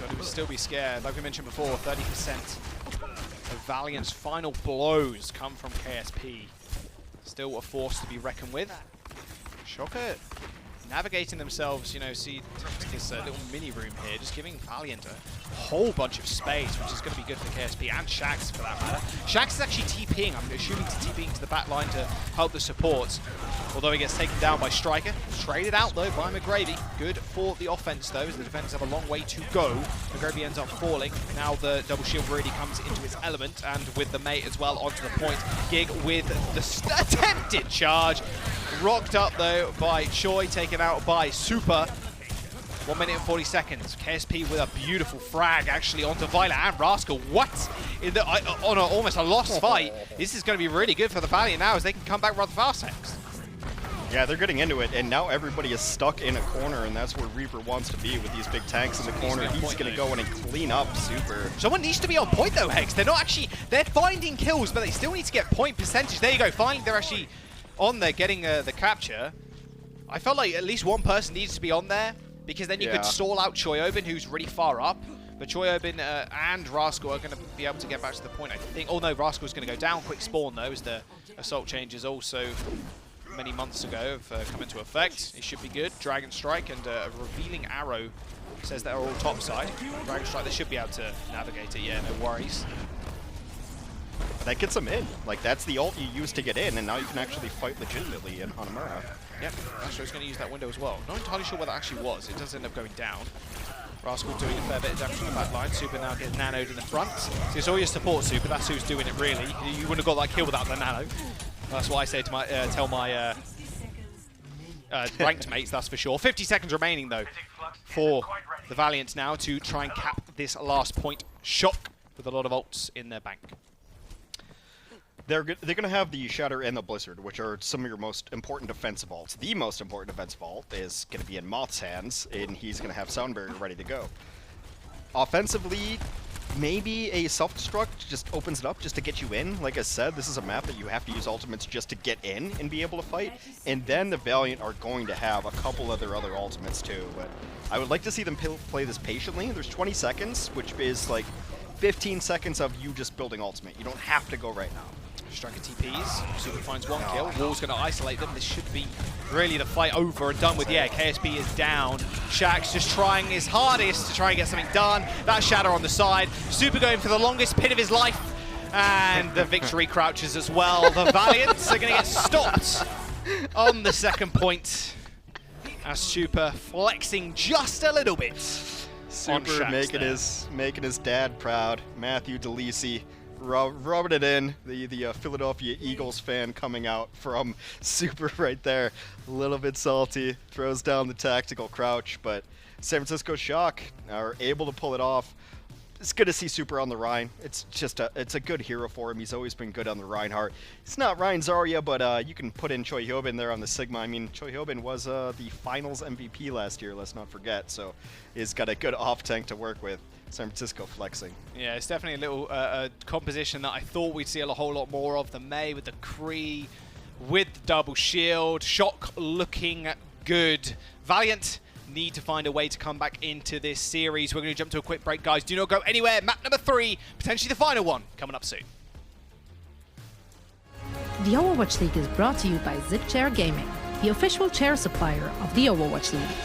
[SPEAKER 1] Got to still be scared. Like we mentioned before, 30% of Valiant's final blows come from KSP. Still a force to be reckoned with. Shocker navigating themselves, you know, see this little mini room here, just giving Valiant a whole bunch of space, which is going to be good for KSP and Shax for that matter. Shax is actually TPing, I'm assuming he's TPing to the back line to help the supports, although he gets taken down by Striker. Traded out though by McGravey. Good for the offense though, as the defenders have a long way to go. McGravey ends up falling. Now the double shield really comes into its element, and with the mate as well onto the point. Gig with the attempted charge. Rocked up though by Choi, taken out by Super. 1 minute and 40 seconds. KSP with a beautiful frag actually onto Violet and Rascal. What? On almost a lost fight. This is going to be really good for the Valiant now, as they can come back rather fast next.
[SPEAKER 2] Yeah, they're getting into it, and now everybody is stuck in a corner, and that's where Reaper wants to be with these big tanks in the corner. He's going to go in and clean up Super.
[SPEAKER 1] Someone needs to be on point though, Hex. They're not actually, they're finding kills, but they still need to get point percentage. There you go, finally they're actually on there getting the capture. I felt like at least one person needs to be on there, because then you could stall out Choyobin, who's really far up. But Choyobin and Rascal are going to be able to get back to the point, I think. Oh no, Rascal's going to go down. Quick spawn though, as the assault changes also many months ago have come into effect. It should be good. Dragon Strike and a revealing arrow says they're all topside. Dragon Strike, they should be able to navigate it, yeah, no worries.
[SPEAKER 2] That gets them in. Like, that's the ult you use to get in, and now you can actually fight legitimately in Hanamura.
[SPEAKER 1] Yep, Astro's going to use that window as well. Not entirely sure what that actually was. It does end up going down. Rascal doing a fair bit of damage from the back line. Super now gets nanoed in the front. So it's all your support Super. That's who's doing it, really. You wouldn't have got that kill without the nano. That's what I say to my tell my ranked mates, that's for sure. 50 seconds remaining, though, for the Valiant now to try and cap this last point. Shock with a lot of ults in their bank.
[SPEAKER 2] They're going to have the Shatter and the Blizzard, which are some of your most important defensive ults. The most important defensive ult is going to be in Moth's hands, and he's going to have Sound Barrier ready to go. Offensively, maybe a self-destruct just opens it up just to get you in. Like I said, this is a map that you have to use ultimates just to get in and be able to fight. And then the Valiant are going to have a couple of their other ultimates too. But I would like to see them play this patiently. There's 20 seconds, which is like 15 seconds of you just building ultimate. You don't have to go right now.
[SPEAKER 1] Striker TPs, Super finds one kill. Wall's going to isolate them. This should be really the fight over and done with. Yeah, KSB is down. Shaq's just trying his hardest to try and get something done. That Shatter on the side. Super going for the longest pit of his life. And the victory crouches as well. The Valiants are going to get stopped on the second point. As Super flexing just a little bit.
[SPEAKER 2] Super making his dad proud. Matthew DeLisi. Rubbing it in, the Philadelphia Eagles fan coming out from Super right there. A little bit salty, throws down the tactical crouch, but San Francisco Shock are able to pull it off. It's good to see Super on the Rhine. It's a good hero for him. He's always been good on the Reinhardt. It's not Ryan Zarya, but you can put in Choi Hyobin there on the Sigma. I mean, Choi Hyobin was the finals MVP last year, let's not forget, so he's got a good off-tank to work with. San Francisco flexing.
[SPEAKER 1] Yeah, it's definitely a little composition that I thought we'd see a whole lot more of. The Mei with the Kree, with the double shield. Shock looking good. Valiant need to find a way to come back into this series. We're going to jump to a quick break, guys. Do not go anywhere. Map number 3, potentially the final one, coming up soon.
[SPEAKER 4] The Overwatch League is brought to you by ZipChair Gaming, the official chair supplier of the Overwatch League.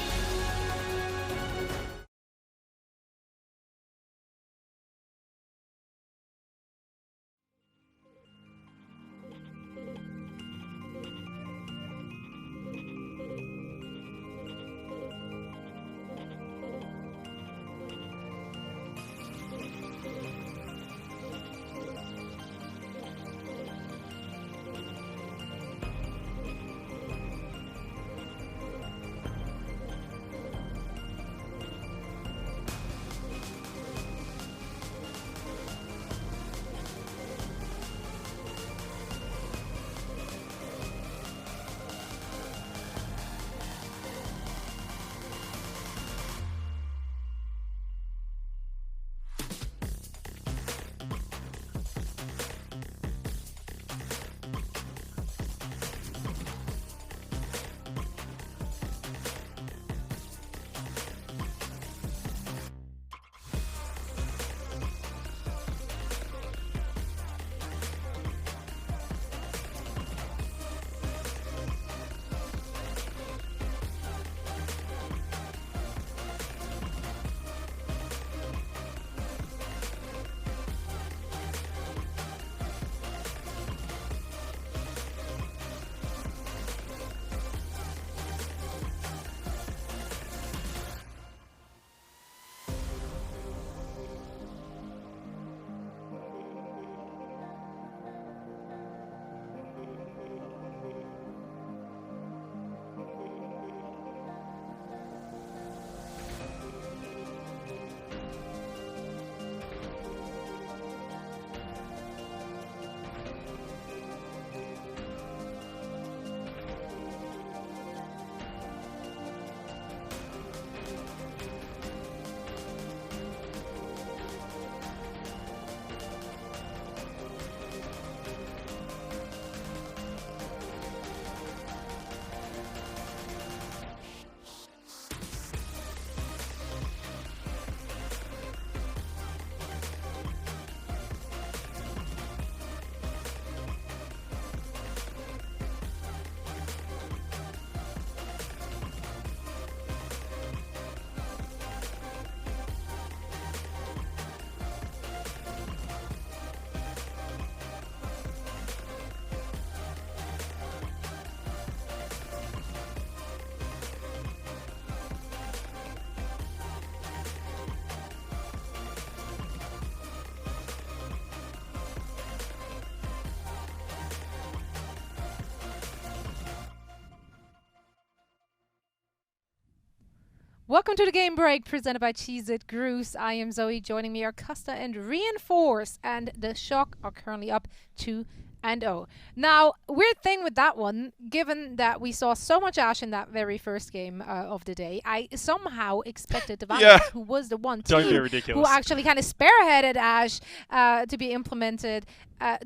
[SPEAKER 3] Welcome to the Game Break, presented by Cheez-It Grooves. I am Zoe. Joining me are Costa and Reinforce, and the Shock are currently up 2-0. Now, weird thing with that one, given that we saw so much Ash in that very first game of the day, I somehow expected the Valiant, who was the one team who actually kind of spearheaded Ash to be implemented,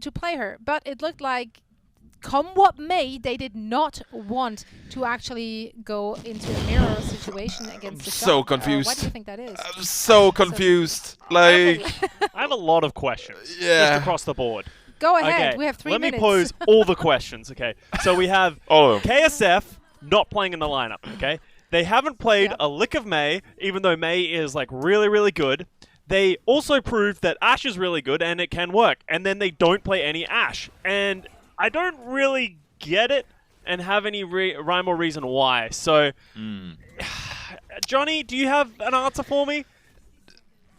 [SPEAKER 3] to play her. But it looked like, come what may, they did not want to actually go into a mirror situation against the Shock.
[SPEAKER 5] So confused.
[SPEAKER 3] Why do you think that is?
[SPEAKER 5] I'm so confused. Like,
[SPEAKER 6] I have a lot of questions.
[SPEAKER 5] Yeah.
[SPEAKER 6] Just across the board.
[SPEAKER 3] Go ahead.
[SPEAKER 6] Okay,
[SPEAKER 3] We have 3
[SPEAKER 6] let
[SPEAKER 3] minutes.
[SPEAKER 6] me pose all the questions, okay? So we have
[SPEAKER 5] all of them.
[SPEAKER 6] KSF not playing in the lineup, okay? They haven't played a lick of May, even though May is, like, really, really good. They also proved that Ashe is really good and it can work. And then they don't play any Ashe. And I don't really get it and have any rhyme or reason why. So, Johnny, do you have an answer for me?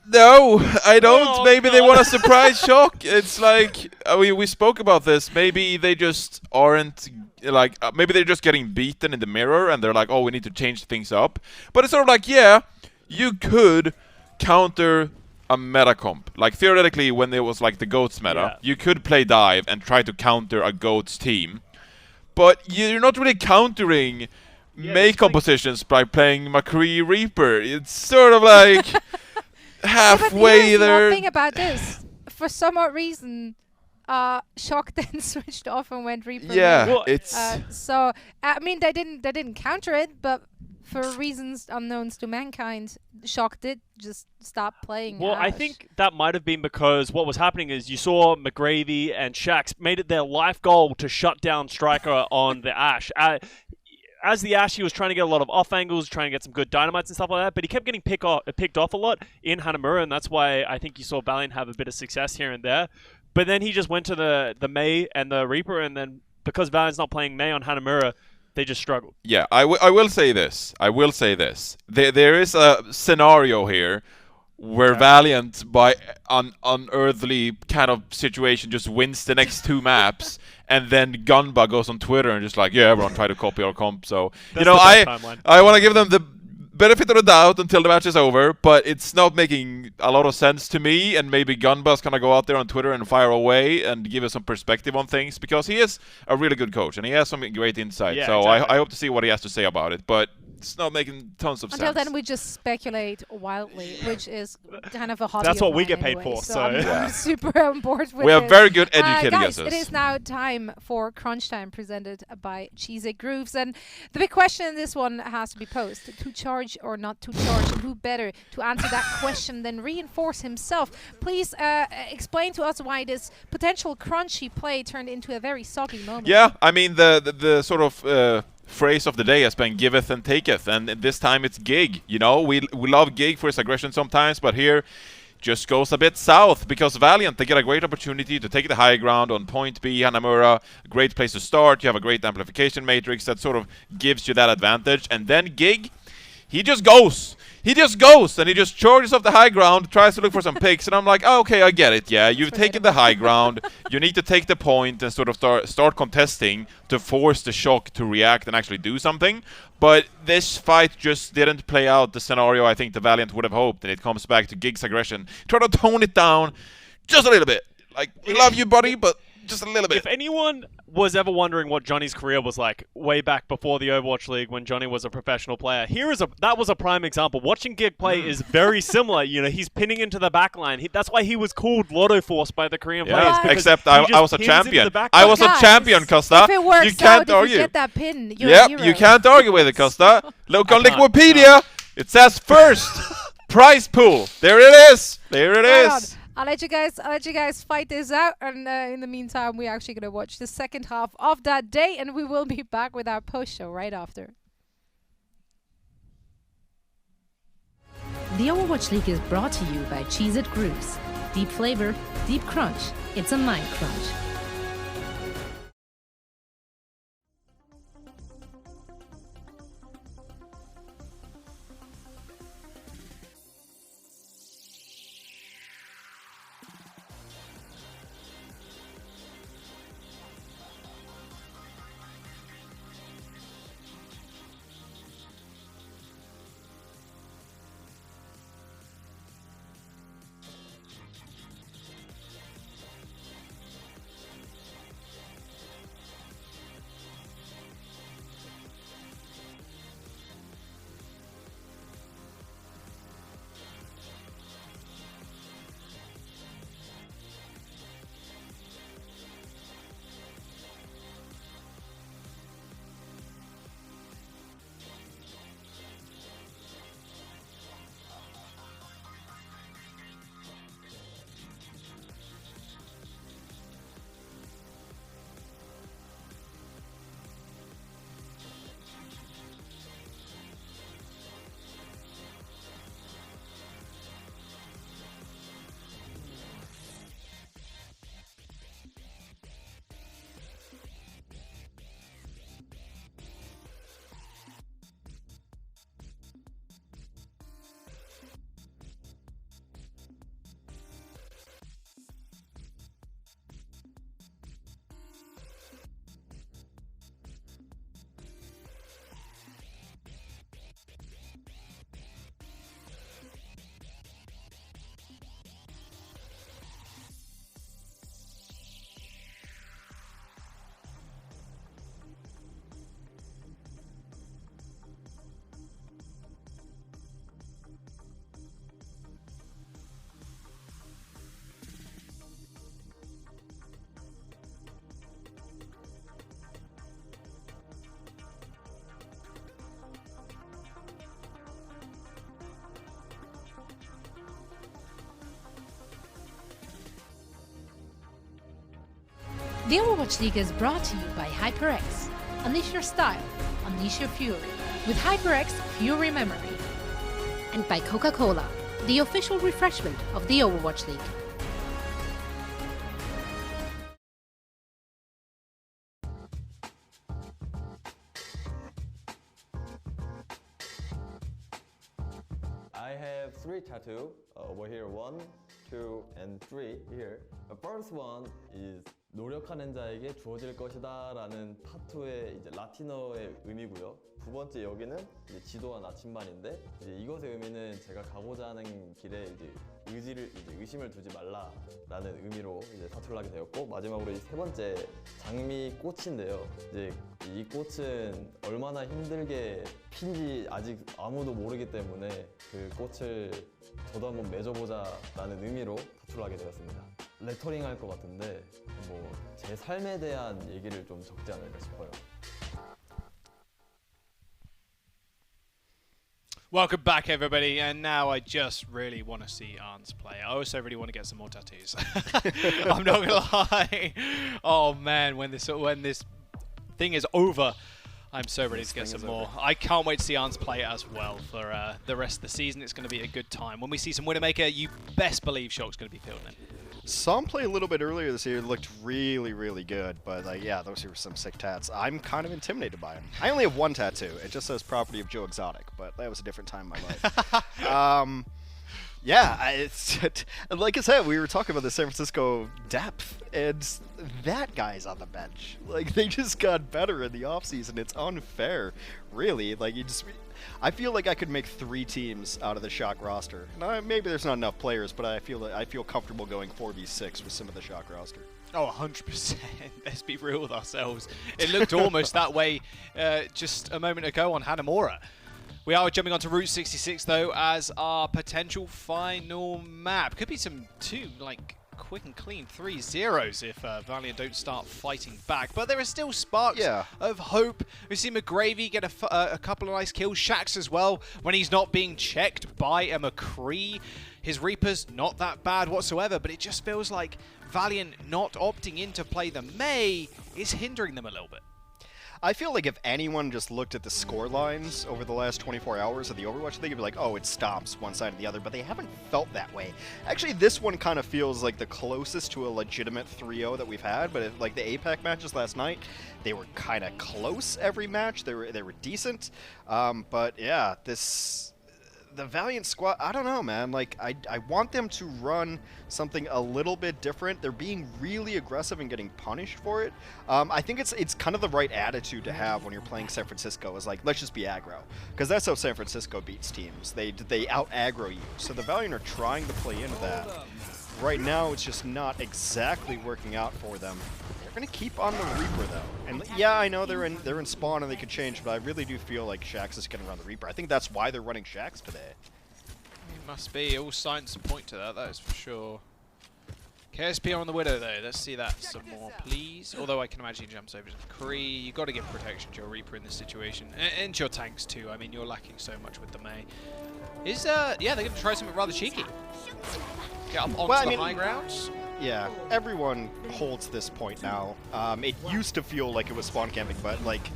[SPEAKER 5] No, I don't.
[SPEAKER 6] Oh,
[SPEAKER 5] Maybe they
[SPEAKER 6] God.
[SPEAKER 5] want a surprise shock. It's like we spoke about this. Maybe they just aren't like. Maybe they're just getting beaten in the mirror, and they're like, "Oh, we need to change things up." But it's sort of like, yeah, you could counter a meta comp. Like theoretically, when there was like the Goats meta, you could play dive and try to counter a Goats team. But you're not really countering May compositions by playing McCree Reaper. It's sort of like halfway there.
[SPEAKER 3] The thing about this, for some odd reason, Shock then switched off and went Reaper.
[SPEAKER 5] Yeah,
[SPEAKER 6] well,
[SPEAKER 5] it's
[SPEAKER 3] so I mean they didn't counter it, but for reasons unknowns to mankind, Shock did just stop playing.
[SPEAKER 6] Well, I
[SPEAKER 3] Ashe.
[SPEAKER 6] think that might have been because what was happening is you saw McGravy and Shax made it their life goal to shut down Striker on the Ashe. As the Ashe, he was trying to get a lot of off angles, trying to get some good dynamites and stuff like that, but he kept getting picked off a lot in Hanamura, and that's why I think you saw Valiant have a bit of success here and there. But then he just went to the May and the Reaper, and then because Valiant's not playing May on Hanamura, they just struggled.
[SPEAKER 5] Yeah, I will say this. There is a scenario here where Valiant, by an unearthly kind of situation, just wins the next 2 maps, and then Gunba goes on Twitter and just like, yeah, everyone try to copy our comp. So,
[SPEAKER 6] That's the best timeline.
[SPEAKER 5] I want to give them the benefit of the doubt until the match is over, but it's not making a lot of sense to me, and maybe Gunba's gonna go out there on Twitter and fire away and give us some perspective on things, because he is a really good coach and he has some great insight.
[SPEAKER 6] Yeah,
[SPEAKER 5] so
[SPEAKER 6] exactly.
[SPEAKER 5] I hope to see what he has to say about it, but it's not making tons of sense.
[SPEAKER 3] Until then, we just speculate wildly, which is kind of a hobby.
[SPEAKER 6] That's
[SPEAKER 3] of
[SPEAKER 6] what we
[SPEAKER 3] mine
[SPEAKER 6] get paid
[SPEAKER 3] anyway,
[SPEAKER 6] for,
[SPEAKER 3] So
[SPEAKER 6] so-
[SPEAKER 3] I'm super on board with
[SPEAKER 5] We are
[SPEAKER 3] this.
[SPEAKER 5] very good educating
[SPEAKER 3] guys,
[SPEAKER 5] us.
[SPEAKER 3] it is now time for Crunch Time, presented by Cheez-It Grooves, and the big question in this one has to be posed: to charge or not to charge? And who better to answer that question than Reinforce himself? Please explain to us why this potential crunchy play turned into a very soggy moment.
[SPEAKER 5] Yeah, I mean the sort of phrase of the day has been giveth and taketh, and this time it's Gig. You know, we love Gig for his aggression sometimes, but here just goes a bit south, because Valiant, they get a great opportunity to take the high ground on point B, Hanamura, great place to start. You have a great amplification matrix that sort of gives you that advantage, and then Gig, he just goes. He just goes, and he just charges off the high ground, tries to look for some picks, and I'm like, oh, okay, I get it, yeah. You've taken the high ground, you need to take the point and sort of start contesting to force the Shock to react and actually do something. But this fight just didn't play out the scenario I think the Valiant would have hoped, and it comes back to Gig's aggression. Try to tone it down just a little bit. Like, we love you, buddy, but just a little bit.
[SPEAKER 6] If anyone was ever wondering what Johnny's career was like way back before the Overwatch League when Johnny was a professional player, that was a prime example. Watching Gig play is very similar. You know, he's pinning into the backline. That's why he was called Lotto Force by the Korean players.
[SPEAKER 5] Yeah,
[SPEAKER 6] because
[SPEAKER 5] except
[SPEAKER 6] he
[SPEAKER 5] I
[SPEAKER 6] just
[SPEAKER 5] was a
[SPEAKER 6] pins into
[SPEAKER 5] champion.
[SPEAKER 6] the backline.
[SPEAKER 5] I was a
[SPEAKER 3] Guys,
[SPEAKER 5] champion, Costa.
[SPEAKER 3] If it works
[SPEAKER 5] You can't
[SPEAKER 3] out,
[SPEAKER 5] argue.
[SPEAKER 3] if you get that pin, you're a
[SPEAKER 5] Yep,
[SPEAKER 3] hero.
[SPEAKER 5] you can't argue with it, Costa. Look on
[SPEAKER 6] I can't.
[SPEAKER 5] Wikipedia. It says first prize pool. There it is. There it
[SPEAKER 3] Right on.
[SPEAKER 5] is.
[SPEAKER 3] I'll let you guys fight this out, and in the meantime, we're actually gonna watch the second half of that day, and we will be back with our post show right after.
[SPEAKER 4] The Overwatch League is brought to you by Cheez-It Grooves. Deep flavor, deep crunch. It's a mind crunch. The Overwatch League is brought to you by HyperX. Unleash your style, unleash your fury with HyperX Fury Memory. And by Coca-Cola, the official refreshment of the Overwatch League.
[SPEAKER 7] I have 3 tattoos over here. 1, 2, and 3 here. The first one is 노력하는 자에게 주어질 것이다 라는 타투의 이제 라틴어의 의미고요. 두 번째 여기는 이제 지도와 나침반인데 이제 이것의 의미는 제가 가고자 하는 길에 이제 의심을 두지 말라라는 의미로 이제 타투를 하게 되었고, 마지막으로 이 세 번째 장미꽃인데요. 이제 이 꽃은 얼마나 힘들게 핀지 아직 아무도 모르기 때문에 그 꽃을 저도 한번 맺어보자라는 의미로 타투를 하게 되었습니다. 레터링 할 것 같은데 뭐 제 삶에 대한 얘기를 좀 적지 않을까 싶어요.
[SPEAKER 1] Welcome back, everybody, and now I just really want to see Arns play. I also really want to get some more tattoos. I'm not gonna lie. Oh man, when this thing is over, I'm so ready to get some more. I can't wait to see Arns play as well for the rest of the season. It's going to be a good time. When we see some Widowmaker, you best believe Shock's going to be feeling it.
[SPEAKER 2] Saw him play a little bit earlier this year. Looked really, really good. But yeah, those were some sick tats. I'm kind of intimidated by him. I only have one tattoo. It just says property of Joe Exotic, but that was a different time in my life. Yeah, it's like I said, we were talking about the San Francisco depth, and that guy's on the bench. Like, they just got better in the offseason. It's unfair, really. Like, I feel like I could make 3 teams out of the Shock roster. Now, maybe there's not enough players, but I feel comfortable going 4v6 with some of the Shock roster.
[SPEAKER 1] Oh, 100%. Let's be real with ourselves. It looked almost that way just a moment ago on Hanamura. We are jumping onto Route 66, though, as our potential final map. Could be some 2, like, quick and clean 3-0s if Valiant don't start fighting back. But there are still sparks of hope. We see McGravy get a couple of nice kills. Shax as well, when he's not being checked by a McCree. His Reaper's not that bad whatsoever, but it just feels like Valiant not opting in to play the May is hindering them a little bit.
[SPEAKER 2] I feel like if anyone just looked at the score lines over the last 24 hours of the Overwatch League, it'd be like, oh, it stomps one side or the other, but they haven't felt that way. Actually, this one kind of feels like the closest to a legitimate 3-0 that we've had, but like the APAC matches last night, they were kind of close every match. They were decent, but yeah, the Valiant squad, I don't know, man. Like, I want them to run something a little bit different. They're being really aggressive and getting punished for it. I think it's kind of the right attitude to have when you're playing San Francisco, is like, let's just be aggro. Because that's how San Francisco beats teams. They out-aggro you. So the Valiant are trying to play into that. Right now, it's just not exactly working out for them. They're going to keep on the Reaper, though. And yeah, I know they're in spawn and they could change, but I really do feel like Shax is going to run the Reaper. I think that's why they're running Shax today.
[SPEAKER 1] It must be. All signs point to that is for sure. KSP on the Widow, though. Let's see that some more, please. Although I can imagine he jumps over to the Kree. You've got to give protection to your Reaper in this situation. And to your tanks, too. I mean, you're lacking so much with the May. Yeah, they're going to try something rather cheeky. Get up onto the high grounds.
[SPEAKER 2] Yeah, everyone holds this point now. It used to feel like it was spawn camping, but like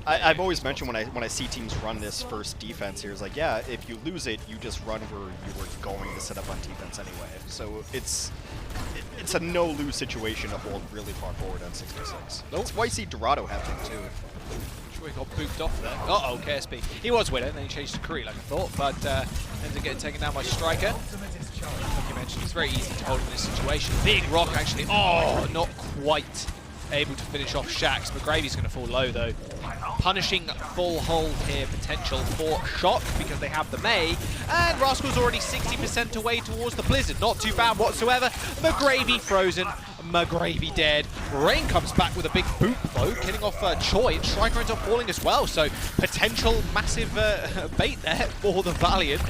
[SPEAKER 2] I've always mentioned when I see teams run this first defense here, is like, yeah, if you lose it, you just run where you were going to set up on defense anyway. So it's a no-lose situation to hold really far forward on 6v6. That's why I see Dorado happening too.
[SPEAKER 1] Sure, he got booped off there. Uh-oh, KSP. He was Widow, and then he changed to Kree like I thought, but ended up getting taken down by Striker. Like you mentioned, it's very easy to hold in this situation. Big Rock, actually. Oh, not quite able to finish off Shax. McGravy's going to fall low, though. Punishing full hold here, potential for Shock, because they have the May. And Rascal's already 60% away towards the Blizzard. Not too bad whatsoever. McGravy frozen. McGravy dead. Rain comes back with a big boop, though, killing off Choi. And Striker ends up falling as well. So, potential massive bait there for the Valiant,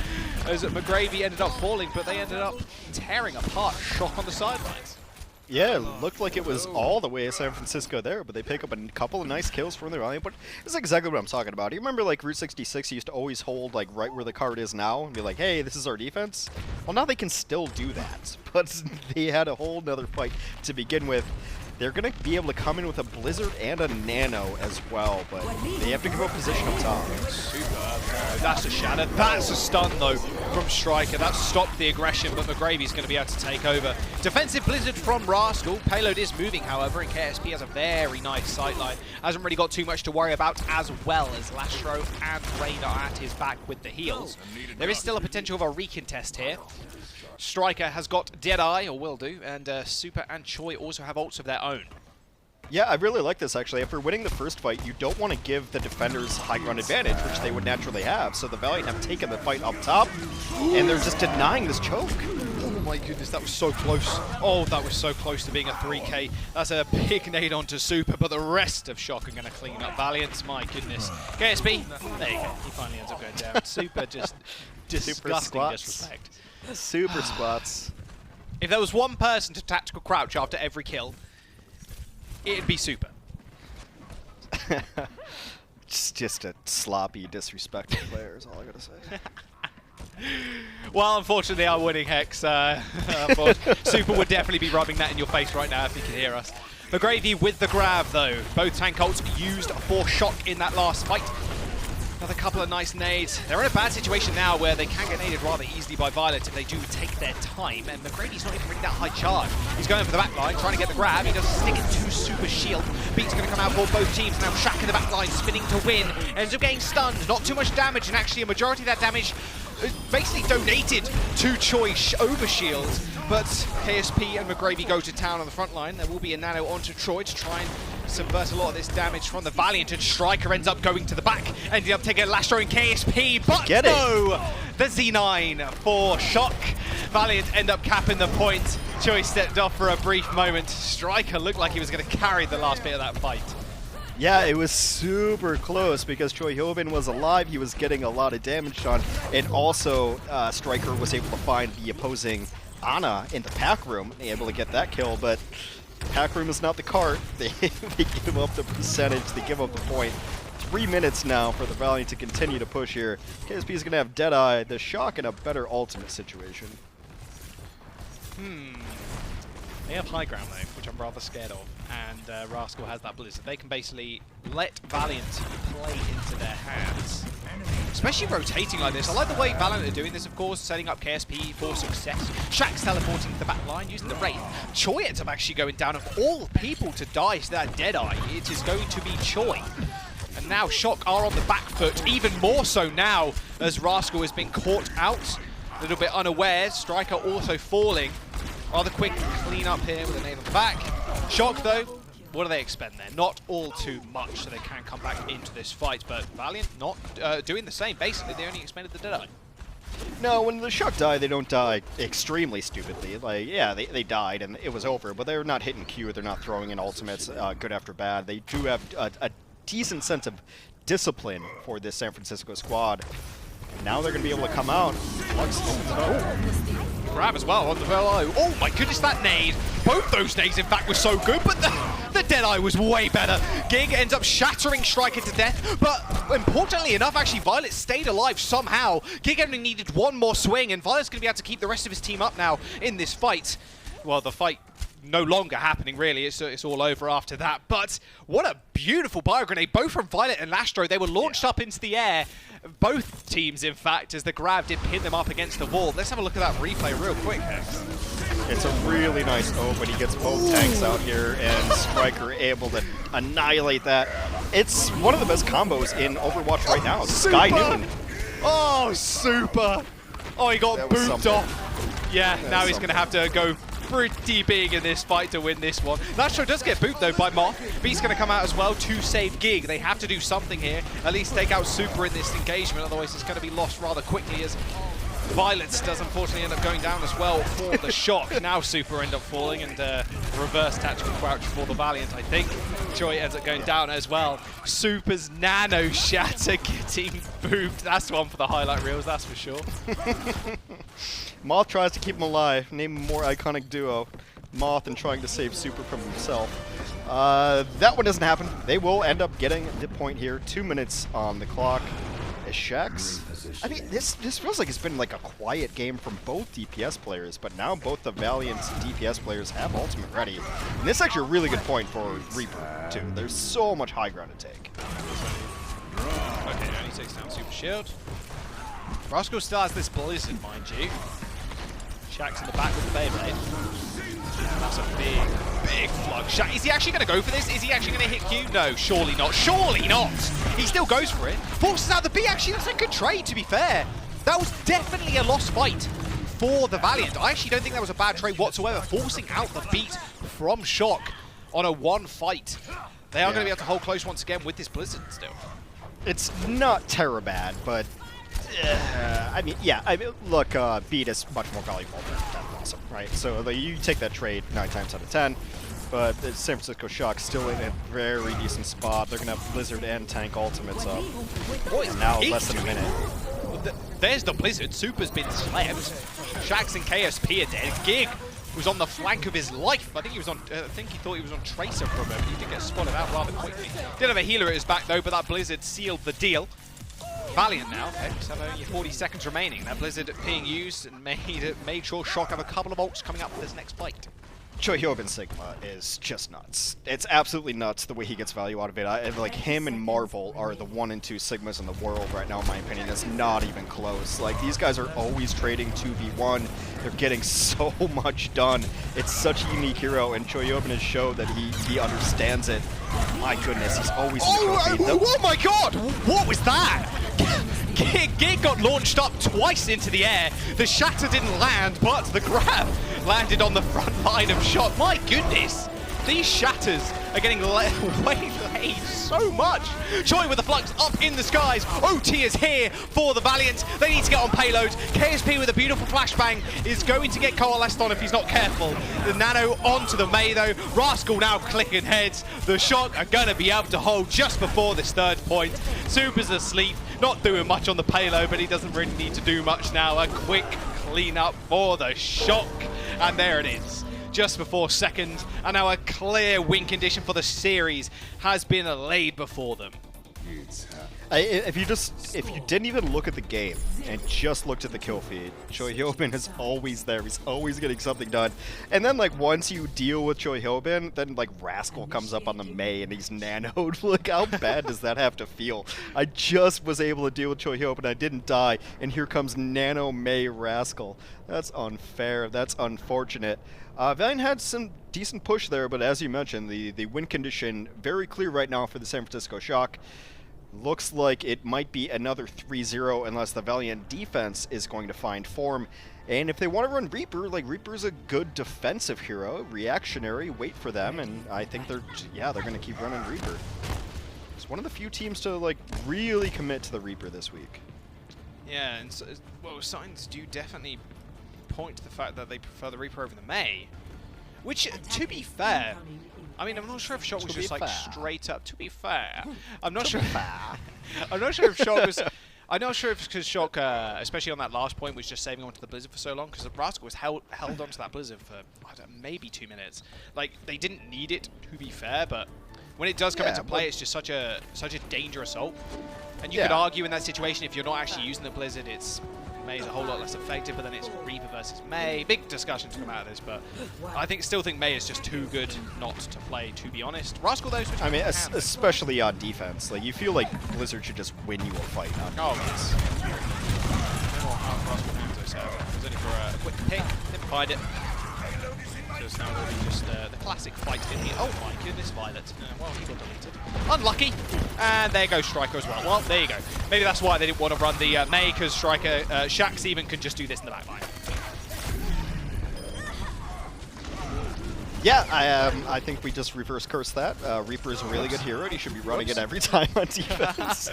[SPEAKER 1] as McGravy ended up falling, but they ended up tearing apart Shock on the sidelines.
[SPEAKER 2] Yeah, it looked like it was all the way to San Francisco there, but they pick up a couple of nice kills from the Valiant. But this is exactly what I'm talking about. You remember, like, Route 66 used to always hold, like, right where the card is now and be like, hey, this is our defense? Well, now they can still do that, but they had a whole nother fight to begin with. they're going to be able to come in with a Blizzard and a Nano as well, but they have to give up position up top.
[SPEAKER 1] Super. That's a shatter. That's a stun, though, from Striker. That stopped the aggression, but McGravy's going to be able to take over. Defensive Blizzard from Rascal. Payload is moving, however, and KSP has a very nice sightline. Hasn't really got too much to worry about, as well as Lastro and Rain are at his back with the heals. There is still a potential of a recontest here. Striker has got Deadeye, or will do, and Super and Choi also have ults of their own.
[SPEAKER 2] Yeah, I really like this, actually. After winning the first fight, you don't want to give the defenders high ground advantage, which they would naturally have. So the Valiant have taken the fight up top, and they're just denying this choke.
[SPEAKER 1] Oh my goodness, that was so close. Oh, that was so close to being a 3K. That's a big nade onto Super, but the rest of Shock are going to clean up Valiant. My goodness. KSP, there you go. He finally ends up going down. Super just disgusting disrespect.
[SPEAKER 2] Super squats.
[SPEAKER 1] If there was one person to tactical crouch after every kill, it'd be Super.
[SPEAKER 2] Just a sloppy, disrespectful player is all I gotta say.
[SPEAKER 1] Well, unfortunately, our winning Hex. Super would definitely be rubbing that in your face right now if he could hear us. McGravy with the grab, though. Both tank ults used for Shock in that last fight. Another couple of nice nades. They're in a bad situation now where they can get naded rather easily by Violet if they do take their time, and McGrady's not even really that high charge. He's going for the back line, trying to get the grab. He doesn't stick it to Super Shield. Beat's going to come out for both teams. Now Shaq in the back line, spinning to win. Ends up getting stunned. Not too much damage, and actually a majority of that damage basically donated to Choi over Shield. But KSP and McGravy go to town on the front line. There will be a nano onto Troy to try and subvert a lot of this damage from the Valiant, and Striker ends up going to the back, ending up taking a Lastro and KSP, but no! The Z9 for Shock. Valiant end up capping the point. Choi stepped off for a brief moment. Striker looked like he was going to carry the last bit of that fight.
[SPEAKER 2] Yeah, it was super close because Choi Hyobin was alive, he was getting a lot of damage done, and also Striker was able to find the opposing Ana in the pack room, able to get that kill, but pack room is not the cart. They give up the percentage, they give up the point. 3 minutes now for the Valiant to continue to push here. KSP is going to have Deadeye, the Shock in a better ultimate situation.
[SPEAKER 1] They have high ground though, which I'm rather scared of, and Rascal has that Blizzard. They can basically let Valiant play into their hands. Especially rotating like this. I like the way Valiant are doing this, of course, setting up KSP for success. Shaq's teleporting to the back line, using the Wraith. Choi ends up actually going down. Of all people to die to that Deadeye, it is going to be Choi. And now Shock are on the back foot, even more so now, as Rascal has been caught out. A little bit unaware. Striker also falling. Rather quick clean up here with a nade on the back. Shock, though, what do they expend there? Not all too much, so they can come back into this fight. But Valiant not doing the same. Basically, they only expended the Deadeye.
[SPEAKER 2] No, when the Shock die, they don't die extremely stupidly. Like, yeah, they died and it was over, but they're not hitting Q, they're not throwing in ultimates good after bad. They do have a decent sense of discipline for this San Francisco squad. Now they're going to be able to come out.
[SPEAKER 1] Grab as well on the Velo. Oh my goodness, that nade. Both those nades, in fact, were so good, but the Deadeye was way better. Gig ends up shattering Striker to death, but importantly enough, actually, Violet stayed alive somehow. Gig only needed one more swing, and Violet's going to be able to keep the rest of his team up now in this fight. Well, the fight no longer happening, really. It's all over after that. But what a beautiful bio grenade, both from Violet and Lastro. They were launched up into the air. Both teams, in fact, as the grab did pin them up against the wall. Let's have a look at that replay real quick, Hex.
[SPEAKER 2] It's a really nice open. He gets both tanks out here, and Striker able to annihilate that. It's one of the best combos in Overwatch right now. Sky Noon.
[SPEAKER 1] Oh, Super. Oh, he got booped off. Yeah, now he's going to have to go pretty big in this fight to win this one. Lastro does get booped though by Moth. Beat's going to come out as well to save Gig. They have to do something here, at least take out Super in this engagement, otherwise it's going to be lost rather quickly as Violence does unfortunately end up going down as well for the Shock. Now Super end up falling and reverse tactical crouch for the Valiant, I think. Choi ends up going down as well. Super's nano shatter getting booped. That's one for the highlight reels, that's for sure.
[SPEAKER 2] Moth tries to keep him alive, name a more iconic duo. Moth and trying to save Super from himself. That one doesn't happen. They will end up getting the point here. 2 minutes on the clock. Shax. I mean, this feels like it's been like a quiet game from both DPS players, but now both the Valiant DPS players have ultimate ready. And this is actually a really good point for Reaper, too. There's so much high ground to take.
[SPEAKER 1] Okay, only takes down Super Shield. Rascal still has this Blizzard, mind you. Shax in the back with the Beyblade. That's a big flug shot. Is he actually going to go for this? Is he actually going to hit Q? No, surely not. Surely not! He still goes for it. Forces out the B. Actually, that's a good trade, to be fair. That was definitely a lost fight for the Valiant. I actually don't think that was a bad trade whatsoever. Forcing out the beat from Shock on a one fight. They are going to be able to hold close once again with this Blizzard still.
[SPEAKER 2] It's not terror bad, but I mean, yeah. I mean, look, beat is much more valuable than awesome, right? So you take that trade 9 times out of 10. But the San Francisco Shock still in a very decent spot. They're gonna have Blizzard and Tank ultimates up. And now less than a minute.
[SPEAKER 1] There's the Blizzard. Super's been slept. Shax and KSP are dead. Gig was on the flank of his life. I think he was on. I think he thought he was on Tracer for a moment. He did get spotted out rather quickly. Did have a healer at his back though, but that Blizzard sealed the deal. Valiant now. X have only 40 seconds remaining. That Blizzard being used and made sure Shock have a couple of ults coming up for this next fight.
[SPEAKER 2] Choi Hyobin Sigma is just nuts. It's absolutely nuts the way he gets value out of it. Like, him and Marvel are the 1 and 2 Sigmas in the world right now, in my opinion. It's not even close. Like, these guys are always trading 2v1. They're getting so much done. It's such a unique hero, and Choi Hyobin has showed that he understands it. My goodness, he's always
[SPEAKER 1] oh my god! What was that? Gig got launched up twice into the air. The shatter didn't land, but the grab landed on the front line of Shock. My goodness! These shatters are getting waylaid so much. Choi with the flux up in the skies. OT is here for the Valiant. They need to get on payload. KSP with a beautiful flashbang is going to get coalesced on if he's not careful. The Nano onto the May though. Rascal now clicking heads. The Shock are going to be able to hold just before this third point. Super's asleep. Not doing much on the payload, but he doesn't really need to do much now. A quick cleanup for the Shock. And there it is. Just before second, and now a clear win condition for the series has been laid before them.
[SPEAKER 2] If you didn't even look at the game and just looked at the kill feed, Choi Hyobin is always there. He's always getting something done. And then, like, once you deal with Choi Hyobin, then, like, Rascal comes up on the May and he's nanoed. Like, how bad does that have to feel? I just was able to deal with Choi Hyobin. I didn't die, and here comes Nano May Rascal. That's unfair. That's unfortunate. Valiant had some decent push there, but as you mentioned, the win condition very clear right now for the San Francisco Shock. Looks like it might be another 3-0 unless the Valiant defense is going to find form. And if they want to run Reaper, like, Reaper's a good defensive hero, reactionary, wait for them, and I think they're going to keep running Reaper. It's one of the few teams to, like, really commit to the Reaper this week.
[SPEAKER 1] Yeah, and so, well, signs do definitely point to the fact that they prefer the Reaper over the May. Which, to be fair, I mean, I'm not sure if Shock was just like straight up. To be fair, I'm not sure. I'm not sure if Shock was. I'm not sure if because Shock, especially on that last point, was just saving onto the Blizzard for so long. Because the Rascal was held onto that Blizzard for I don't know, maybe 2 minutes. Like, they didn't need it, to be fair, but when it does come into play, it's just such a dangerous ult. And you could argue in that situation, if you're not actually using the Blizzard, it's May's a whole lot less effective, but then it's Reaper versus May. Big discussion to come out of this, but I still think May is just too good not to play, to be honest. Rascal, though, I mean,
[SPEAKER 2] especially on defense. Like, you feel like Blizzard should just win you a fight on defense.
[SPEAKER 1] No more Rascal Hangzhou Spark. It was only for a quick pick. Didn't find it. So it's now really just the classic fight in here. Oh my goodness, Violet. Well, he got deleted. Unlucky. And there goes Striker as well. Well, there you go. Maybe that's why they didn't want to run the May, because Striker, Shax even can just do this in the back line.
[SPEAKER 2] Yeah, I think we just reverse curse that. Reaper is a really good hero, and he should be running it every time on defense.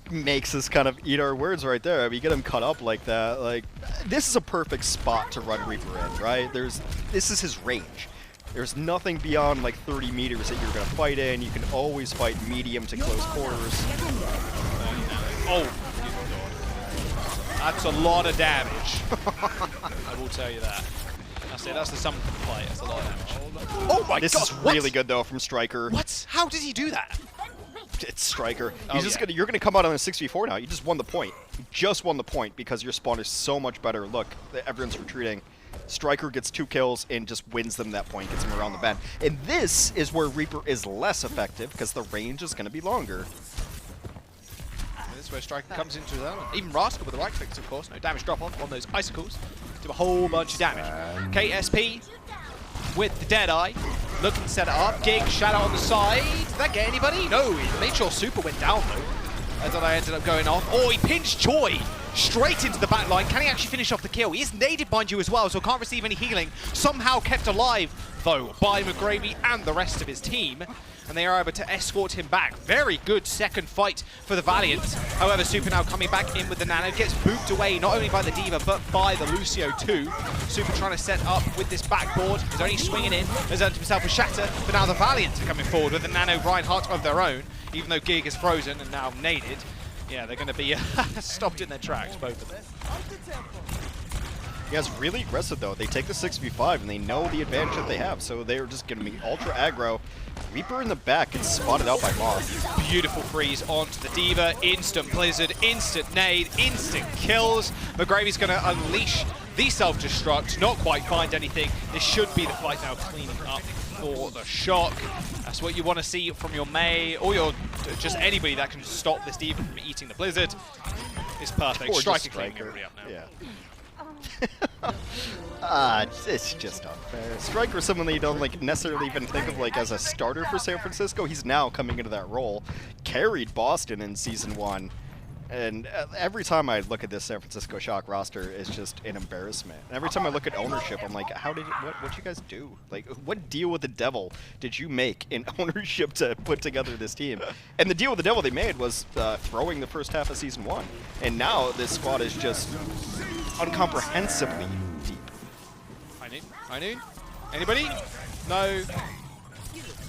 [SPEAKER 2] Makes us kind of eat our words right there. I mean, you get him cut up like that. Like, this is a perfect spot to run Reaper in, right? This is his range. There's nothing beyond like 30 meters that you're gonna fight in. You can always fight medium to close quarters.
[SPEAKER 1] Oh, that's a lot of damage. I will tell you that. That's it. That's the sum of the fight. That's a lot of damage. Oh my god!
[SPEAKER 2] This is really good though from Striker.
[SPEAKER 1] What? How did he do that?
[SPEAKER 2] it's Striker. You're gonna come out on a 6v4 now. You just won the point. You just won the point because your spawn is so much better. Look, everyone's retreating. Striker gets 2 kills and just wins them that point, gets them around the bend. And this is where Reaper is less effective because the range is gonna be longer.
[SPEAKER 1] This is where Striker comes into his own. Even Rascal with the right clicks, of course. No damage drop on those icicles. Do a whole bunch of damage. KSP with the Deadeye. Looking to set it up. Gig, Shadow on the side. Did that get anybody? No, he made sure Super went down though. As I ended up going off. Oh, he pinched Choi straight into the back line. Can he actually finish off the kill? He is naded, mind you, as well, so can't receive any healing. Somehow kept alive, though, by McGravy and the rest of his team. And they are able to escort him back. Very good second fight for the Valiant. However, Super now coming back in with the Nano. Gets booped away, not only by the D.Va, but by the Lucio too. Super trying to set up with this backboard. He's only swinging in. Has earned himself a shatter. But now the Valiant are coming forward with the Nano Reinhardt of their own. Even though Gig is frozen and now naded. Yeah, they're going to be stopped in their tracks, both of them.
[SPEAKER 2] Yeah, it's really aggressive though. They take the 6v5 and they know the advantage that they have, so they're just going to be ultra aggro. Reaper in the back gets spotted out by Moth.
[SPEAKER 1] Beautiful freeze onto the D.Va. Instant Blizzard, instant nade, instant kills. McGravy's going to unleash the self-destruct, not quite find anything. This should be the fight now cleaning up for the Shock. That's what you want to see from your May, or your just anybody that can stop this D.Va from eating the Blizzard. It's perfect. Striker cleaning everybody up now.
[SPEAKER 2] Yeah. It's just unfair. Striker is someone that you don't necessarily even think of as a starter for San Francisco. He's now coming into that role. Carried Boston in Season 1. And every time I look at this San Francisco Shock roster, it's just an embarrassment. And every time I look at ownership, I'm like, what'd you guys do? What deal with the devil did you make in ownership to put together this team? And the deal with the devil they made was throwing the first half of Season 1. And now this squad is just uncomprehensibly deep.
[SPEAKER 1] High noon? Anybody? No.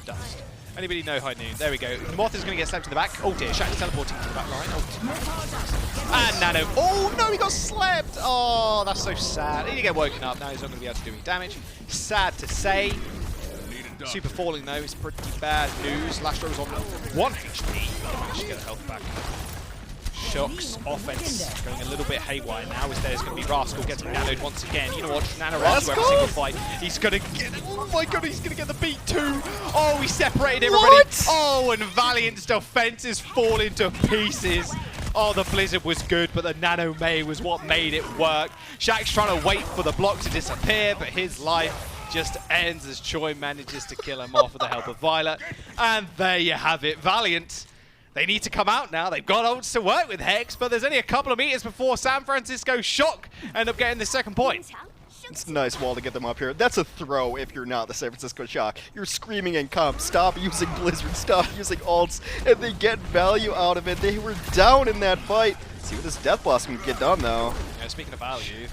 [SPEAKER 1] Dust. Anybody know High Noon? There we go. The Moth is going to get slapped to the back. Oh dear, Shaq teleporting to the back line. Oh. And Nano. Oh no, he got slapped. Oh, that's so sad. He didn't get woken up. Now he's not going to be able to do any damage. Sad to say. Super falling though is pretty bad news. Lastro is on 1 HP. Managed to get the health back. Shock's offense going a little bit haywire now, as there's going to be Rascal getting nanoed once again. You know what? Nano Rascal every single fight. He's going to get, oh my god, he's going to get the beat too. Oh, he separated everybody. What? Oh, and Valiant's defense is falling to pieces. Oh, the Blizzard was good, but the Nano May was what made it work. Shaq's trying to wait for the block to disappear, but his life just ends as Choi manages to kill him off with the help of Violet. And there you have it. Valiant, they need to come out now. They've got ults to work with Hex, but there's only a couple of meters before San Francisco Shock end up getting the second point.
[SPEAKER 2] It's a nice wall to get them up here. That's a throw if you're not the San Francisco Shock. You're screaming in comp, stop using Blizzard, stop using ults, and they get value out of it. They were down in that fight. Let's see what this Death Blossom can get done, though.
[SPEAKER 1] Yeah, speaking of value,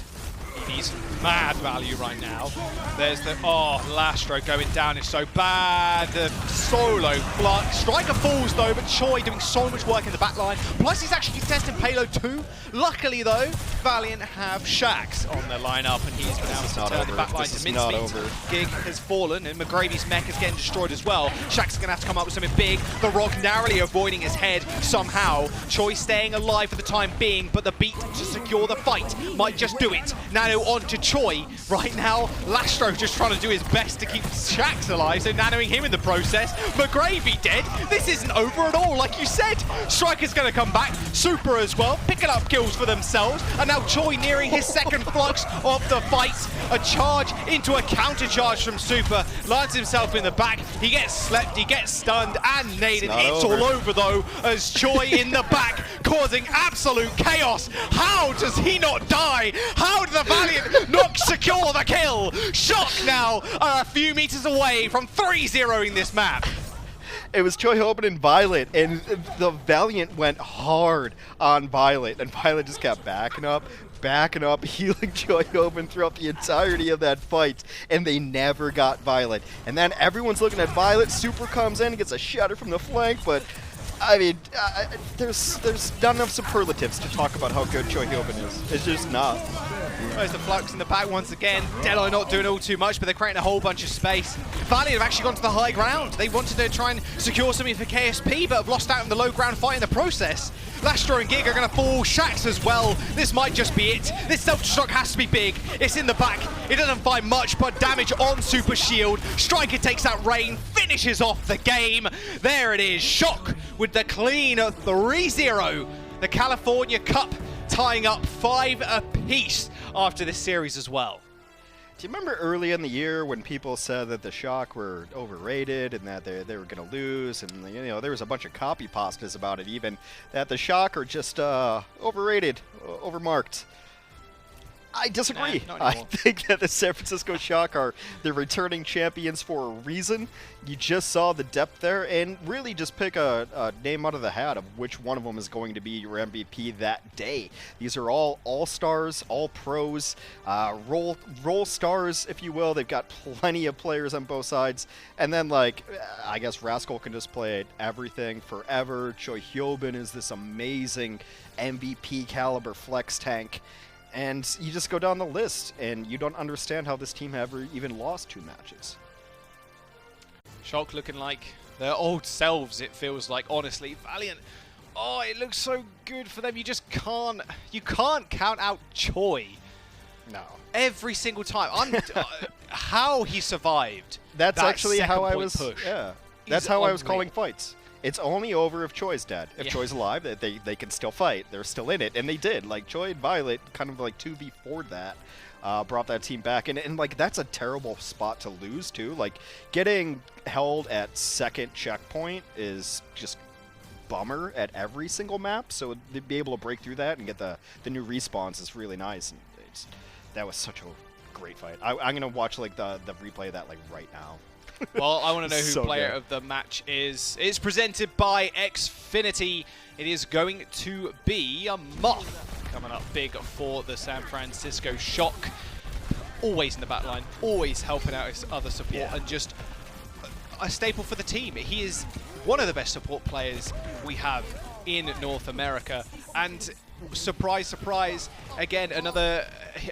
[SPEAKER 1] he needs mad value right now. There's the, oh, Lastro going down is so bad. The solo flux. Striker falls though, but Choi doing so much work in the back line. Plus he's actually contesting payload too. Luckily though, Valiant have Shax on their lineup, and he's been able to turn the back line to mincemeat. Gig has fallen, and McGravy's mech is getting destroyed as well. Shax is going to have to come up with something big. The Rock narrowly avoiding his head somehow. Choi staying alive for the time being, but the beat to secure the fight might just do it. Nano on to Choi. Right now, Lastro just trying to do his best to keep Shax alive, so nanoing him in the process. McGravy dead. This isn't over at all, like you said. Striker's going to come back. Super as well, picking up kills for themselves. And now Choi nearing his second flux of the fight. A charge into a counter charge from Super. Lands himself in the back. He gets slept, he gets stunned and naded. It's all over though, as Choi in the back causing absolute chaos. How does he not die? How did the Valiant not secure the kill? Shock now are a few meters away from 3-0ing this map.
[SPEAKER 2] It was Choi Hoban and Violet, and the Valiant went hard on Violet, and Violet just kept backing up, healing Choi Hoban throughout the entirety of that fight, and they never got Violet. And then everyone's looking at Violet. Super comes in, gets a shatter from the flank, but I mean, there's not enough superlatives to talk about how good Choi Hoban is. It's just not.
[SPEAKER 1] There's the Flux in the back once again. Delo not doing all too much, but they're creating a whole bunch of space. Valiant have actually gone to the high ground. They wanted to try and secure something for KSP, but have lost out in the low ground fight in the process. Lastro and Gig are going to fall. Shax as well. This might just be it. This self-destruct has to be big. It's in the back. It doesn't find much, but damage on Super Shield. Striker takes out Rain, finishes off the game. There it is. Shock with the clean 3-0. The California Cup tying up 5 apiece after this series as well.
[SPEAKER 2] Do you remember early in the year when people said that the Shock were overrated and that they were going to lose, and there was a bunch of copy pastas about it even, that the Shock are just overrated, overmarked? I disagree. I think that the San Francisco Shock are the returning champions for a reason. You just saw the depth there, and really just pick a name out of the hat of which one of them is going to be your MVP that day. These are all all-stars, all pros, role stars, if you will. They've got plenty of players on both sides. And then, I guess Rascal can just play everything forever. Choi Hyobin is this amazing MVP caliber flex tank. And you just go down the list, and you don't understand how this team ever even lost 2 matches.
[SPEAKER 1] Shock looking like their old selves, it feels like, honestly. Valiant, oh, it looks so good for them. You just can't count out Choi.
[SPEAKER 2] No.
[SPEAKER 1] Every single time. How he survived.
[SPEAKER 2] That's
[SPEAKER 1] that
[SPEAKER 2] actually how I was.
[SPEAKER 1] push.
[SPEAKER 2] Yeah. That's how I was calling fights. It's only over if Choi's dead. If Choi's alive, they can still fight. They're still in it, and they did. Choi and Violet kind of 2v4'd that, brought that team back, and that's a terrible spot to lose too. Getting held at second checkpoint is just bummer at every single map. So to be able to break through that and get the new respawns is really nice. And that was such a great fight. I'm gonna watch the replay of that right now.
[SPEAKER 1] Well, I want to know who
[SPEAKER 2] So
[SPEAKER 1] player
[SPEAKER 2] good.
[SPEAKER 1] of the match is. It's presented by Xfinity. It is going to be a Moth coming up big for the San Francisco Shock. Always in the back line, always helping out his other support, and just a staple for the team. He is one of the best support players we have in North America. And surprise, surprise, again, another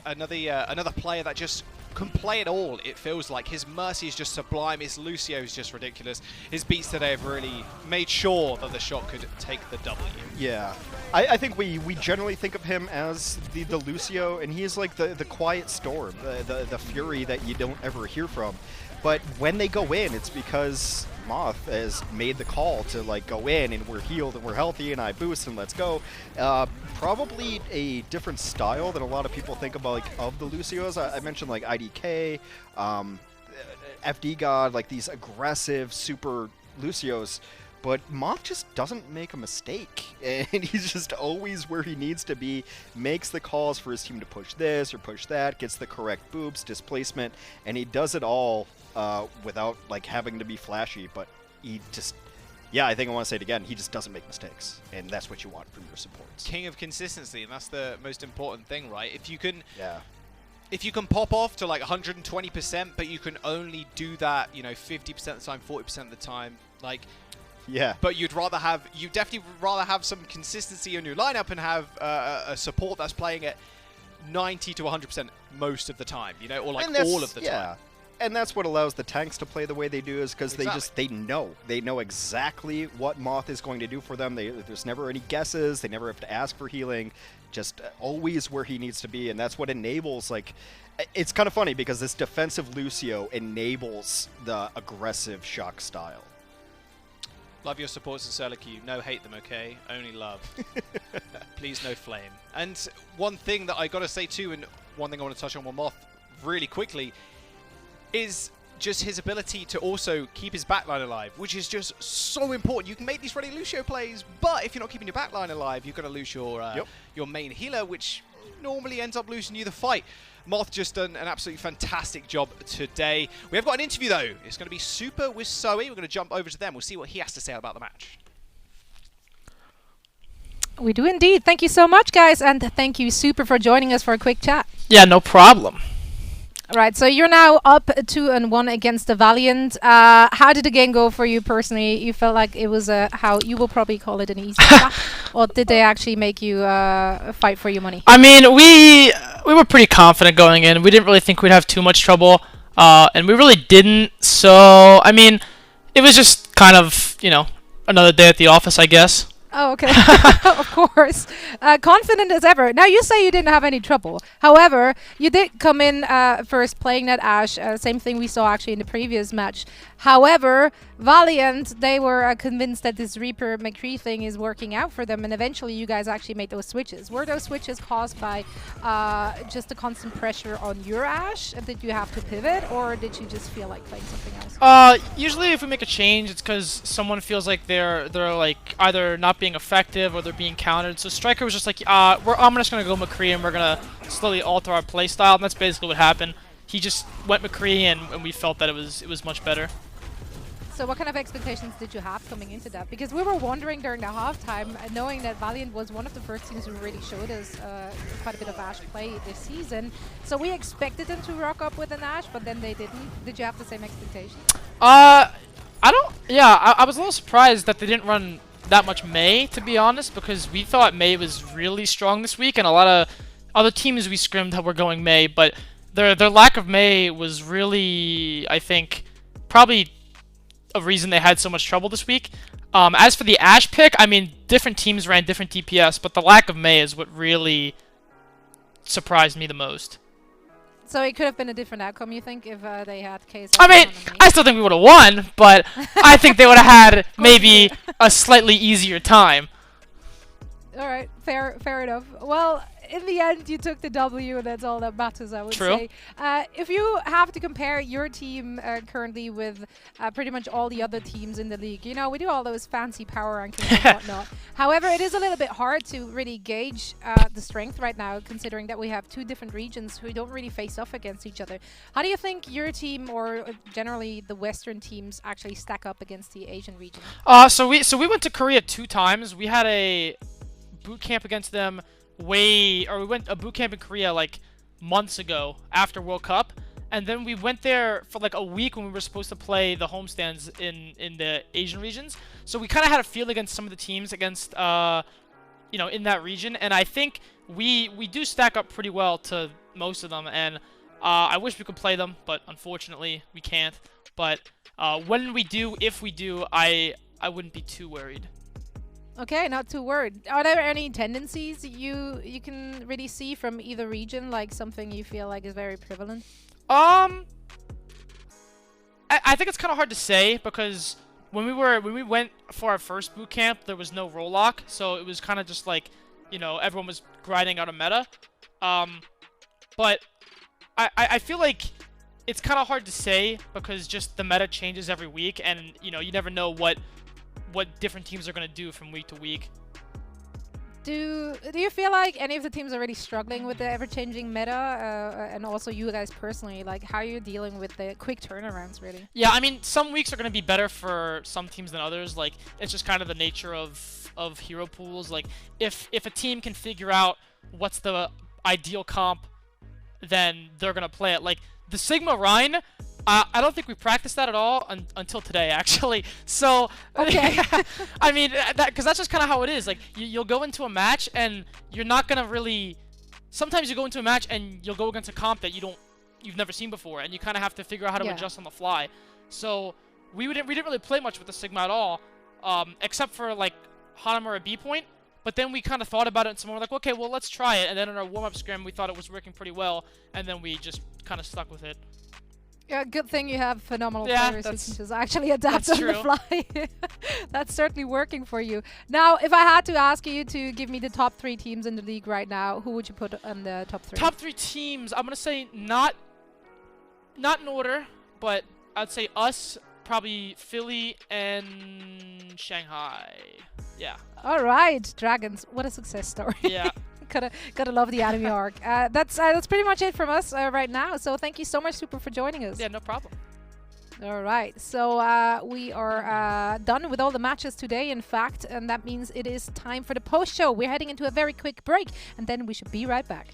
[SPEAKER 1] player that just can play it all. It feels like his Mercy is just sublime, his Lucio is just ridiculous. His beats today have really made sure that the Shock could take the W.
[SPEAKER 2] Yeah, I think we generally think of him as the Lucio, and he's the quiet storm, the fury that you don't ever hear from. But when they go in, it's because Moth has made the call to go in, and we're healed and we're healthy, and I boost and let's go. Probably a different style than a lot of people think about of the Lucios. I mentioned IDK, FD God, these aggressive super Lucios. But Moth just doesn't make a mistake, and he's just always where he needs to be, makes the calls for his team to push this or push that, gets the correct boops, displacement, and he does it all without having to be flashy, but he just, I think I want to say it again, he just doesn't make mistakes, and that's what you want from your supports.
[SPEAKER 1] King of consistency, and that's the most important thing, right? If you can pop off to 120%, but you can only do that, 50% of the time, 40% of the time, but you'd definitely rather have some consistency in your lineup and have a support that's playing at 90 to 100% most of the time, or all of the time.
[SPEAKER 2] And that's what allows the tanks to play the way they do, is because they know exactly what Moth is going to do for them. There's never any guesses. They never have to ask for healing. Just always where he needs to be, and that's what enables it's kind of funny because this defensive Lucio enables the aggressive Shock style.
[SPEAKER 1] Love your supports in solo queue. No hate them, okay? Only love. Please no flame. And one thing that I gotta say too, and one thing I want to touch on with Moth really quickly, is just his ability to also keep his backline alive, which is just so important. You can make these ready Lucio plays, but if you're not keeping your backline alive, you're going to lose your main healer, which normally ends up losing you the fight. Moth just done an absolutely fantastic job today. We have got an interview though. It's going to be Super with Zoe. We're going to jump over to them. We'll see what he has to say about the match.
[SPEAKER 3] We do indeed. Thank you so much, guys, and thank you, Super, for joining us for a quick chat.
[SPEAKER 8] Yeah, no problem.
[SPEAKER 3] Right, so you're now up 2-1 against the Valiant. How did the game go for you personally? You felt like it was how you will probably call it an easy shot, or did they actually make you fight for your money?
[SPEAKER 8] I mean, we were pretty confident going in. We didn't really think we'd have too much trouble, and we really didn't. So, I mean, it was just kind of, you know, another day at the office, I guess.
[SPEAKER 3] Oh, okay. Of course. Confident as ever. Now, you say you didn't have any trouble. However, you did come in first playing that Ashe. Same thing we saw actually in the previous match. However, Valiant, they were convinced that this Reaper McCree thing is working out for them, and eventually you guys actually made those switches. Were those switches caused by just the constant pressure on your Ashe? Did you have to pivot, or did you just feel like playing something else?
[SPEAKER 8] Usually if we make a change, it's because someone feels like they're like either not being effective or they're being countered. So Striker was just like, I'm just gonna go McCree and we're gonna slowly alter our play style, and that's basically what happened. He just went McCree, and we felt that it was much better.
[SPEAKER 3] So what kind of expectations did you have coming into that? Because we were wondering during the halftime, knowing that Valiant was one of the first teams who really showed us quite a bit of Ashe play this season. So we expected them to rock up with an Ashe, but then they didn't. Did you have the same expectations?
[SPEAKER 8] I was a little surprised that they didn't run that much Mei, to be honest, because we thought Mei was really strong this week, and a lot of other teams we scrimmed were going Mei, but their lack of Mei was really, I think, probably a reason they had so much trouble this week. As for the Ashe pick, I mean, different teams ran different DPS, but the lack of Mei is what really surprised me the most.
[SPEAKER 3] So it could have been a different outcome, you think, if they had KSI?
[SPEAKER 8] I mean, I still think we would have won, but I think they would have had maybe a slightly easier time.
[SPEAKER 3] All right, fair enough. Well, in the end, you took the W, and that's all that matters, I would say. If you have to compare your team currently with pretty much all the other teams in the league, you know, we do all those fancy power rankings and whatnot. However, it is a little bit hard to really gauge the strength right now, considering that we have two different regions who don't really face off against each other. How do you think your team, or generally the Western teams, actually stack up against the Asian region?
[SPEAKER 8] So we went to Korea 2 times. We had a boot camp against them we went a boot camp in Korea like months ago after World Cup, and then we went there for like a week when we were supposed to play the homestands in the Asian regions. So we kind of had a feel against some of the teams against you know, in that region, and I think we do stack up pretty well to most of them, and I wish we could play them, but unfortunately we can't. But when we do, if we do, I wouldn't be too worried.
[SPEAKER 3] Okay, not too worried. Are there any tendencies you can really see from either region, like something you feel like is very prevalent?
[SPEAKER 8] I think it's kind of hard to say, because when we went for our first boot camp, there was no role lock, so it was kind of just like, you know, everyone was grinding out a meta. But I feel like it's kind of hard to say, because just the meta changes every week, and you know, you never know what different teams are going to do from week to week.
[SPEAKER 3] Do you feel like any of the teams are really struggling with the ever-changing meta, and also you guys personally, like how you're dealing with the quick turnarounds, really?
[SPEAKER 8] Yeah, I mean, some weeks are going to be better for some teams than others. Like, it's just kind of the nature of hero pools. Like, if a team can figure out what's the ideal comp, then they're going to play it. Like, the Sigma Rhine, I don't think we practiced that at all until today, actually. So,
[SPEAKER 3] okay.
[SPEAKER 8] I mean, because that's just kind of how it is. Like, you'll go into a match, and you're not gonna really. Sometimes you go into a match, and you'll go against a comp that you've never seen before, and you kind of have to figure out how to adjust on the fly. So, we didn't really play much with the Sigma at all, except for like Hanamura B point. But then we kind of thought about it, and someone were like, okay, well, let's try it. And then in our warm-up scrim, we thought it was working pretty well, and then we just kind of stuck with it.
[SPEAKER 3] Yeah, good thing you have phenomenal players who can just actually adapt on the fly. That's certainly working for you. Now, if I had to ask you to give me the top 3 teams in the league right now, who would you put on the top 3?
[SPEAKER 8] Top 3 teams, I'm going to say not in order, but I'd say us, probably Philly, and Shanghai. Yeah.
[SPEAKER 3] All right, Dragons. What a success story.
[SPEAKER 8] Yeah.
[SPEAKER 3] Gotta love the anime arc. That's pretty much it from us right now. So thank you so much, Super, for joining us.
[SPEAKER 8] Yeah, no problem.
[SPEAKER 3] All right, so we are done with all the matches today, in fact, and that means it is time for the post show. We're heading into a very quick break, and then we should be right back.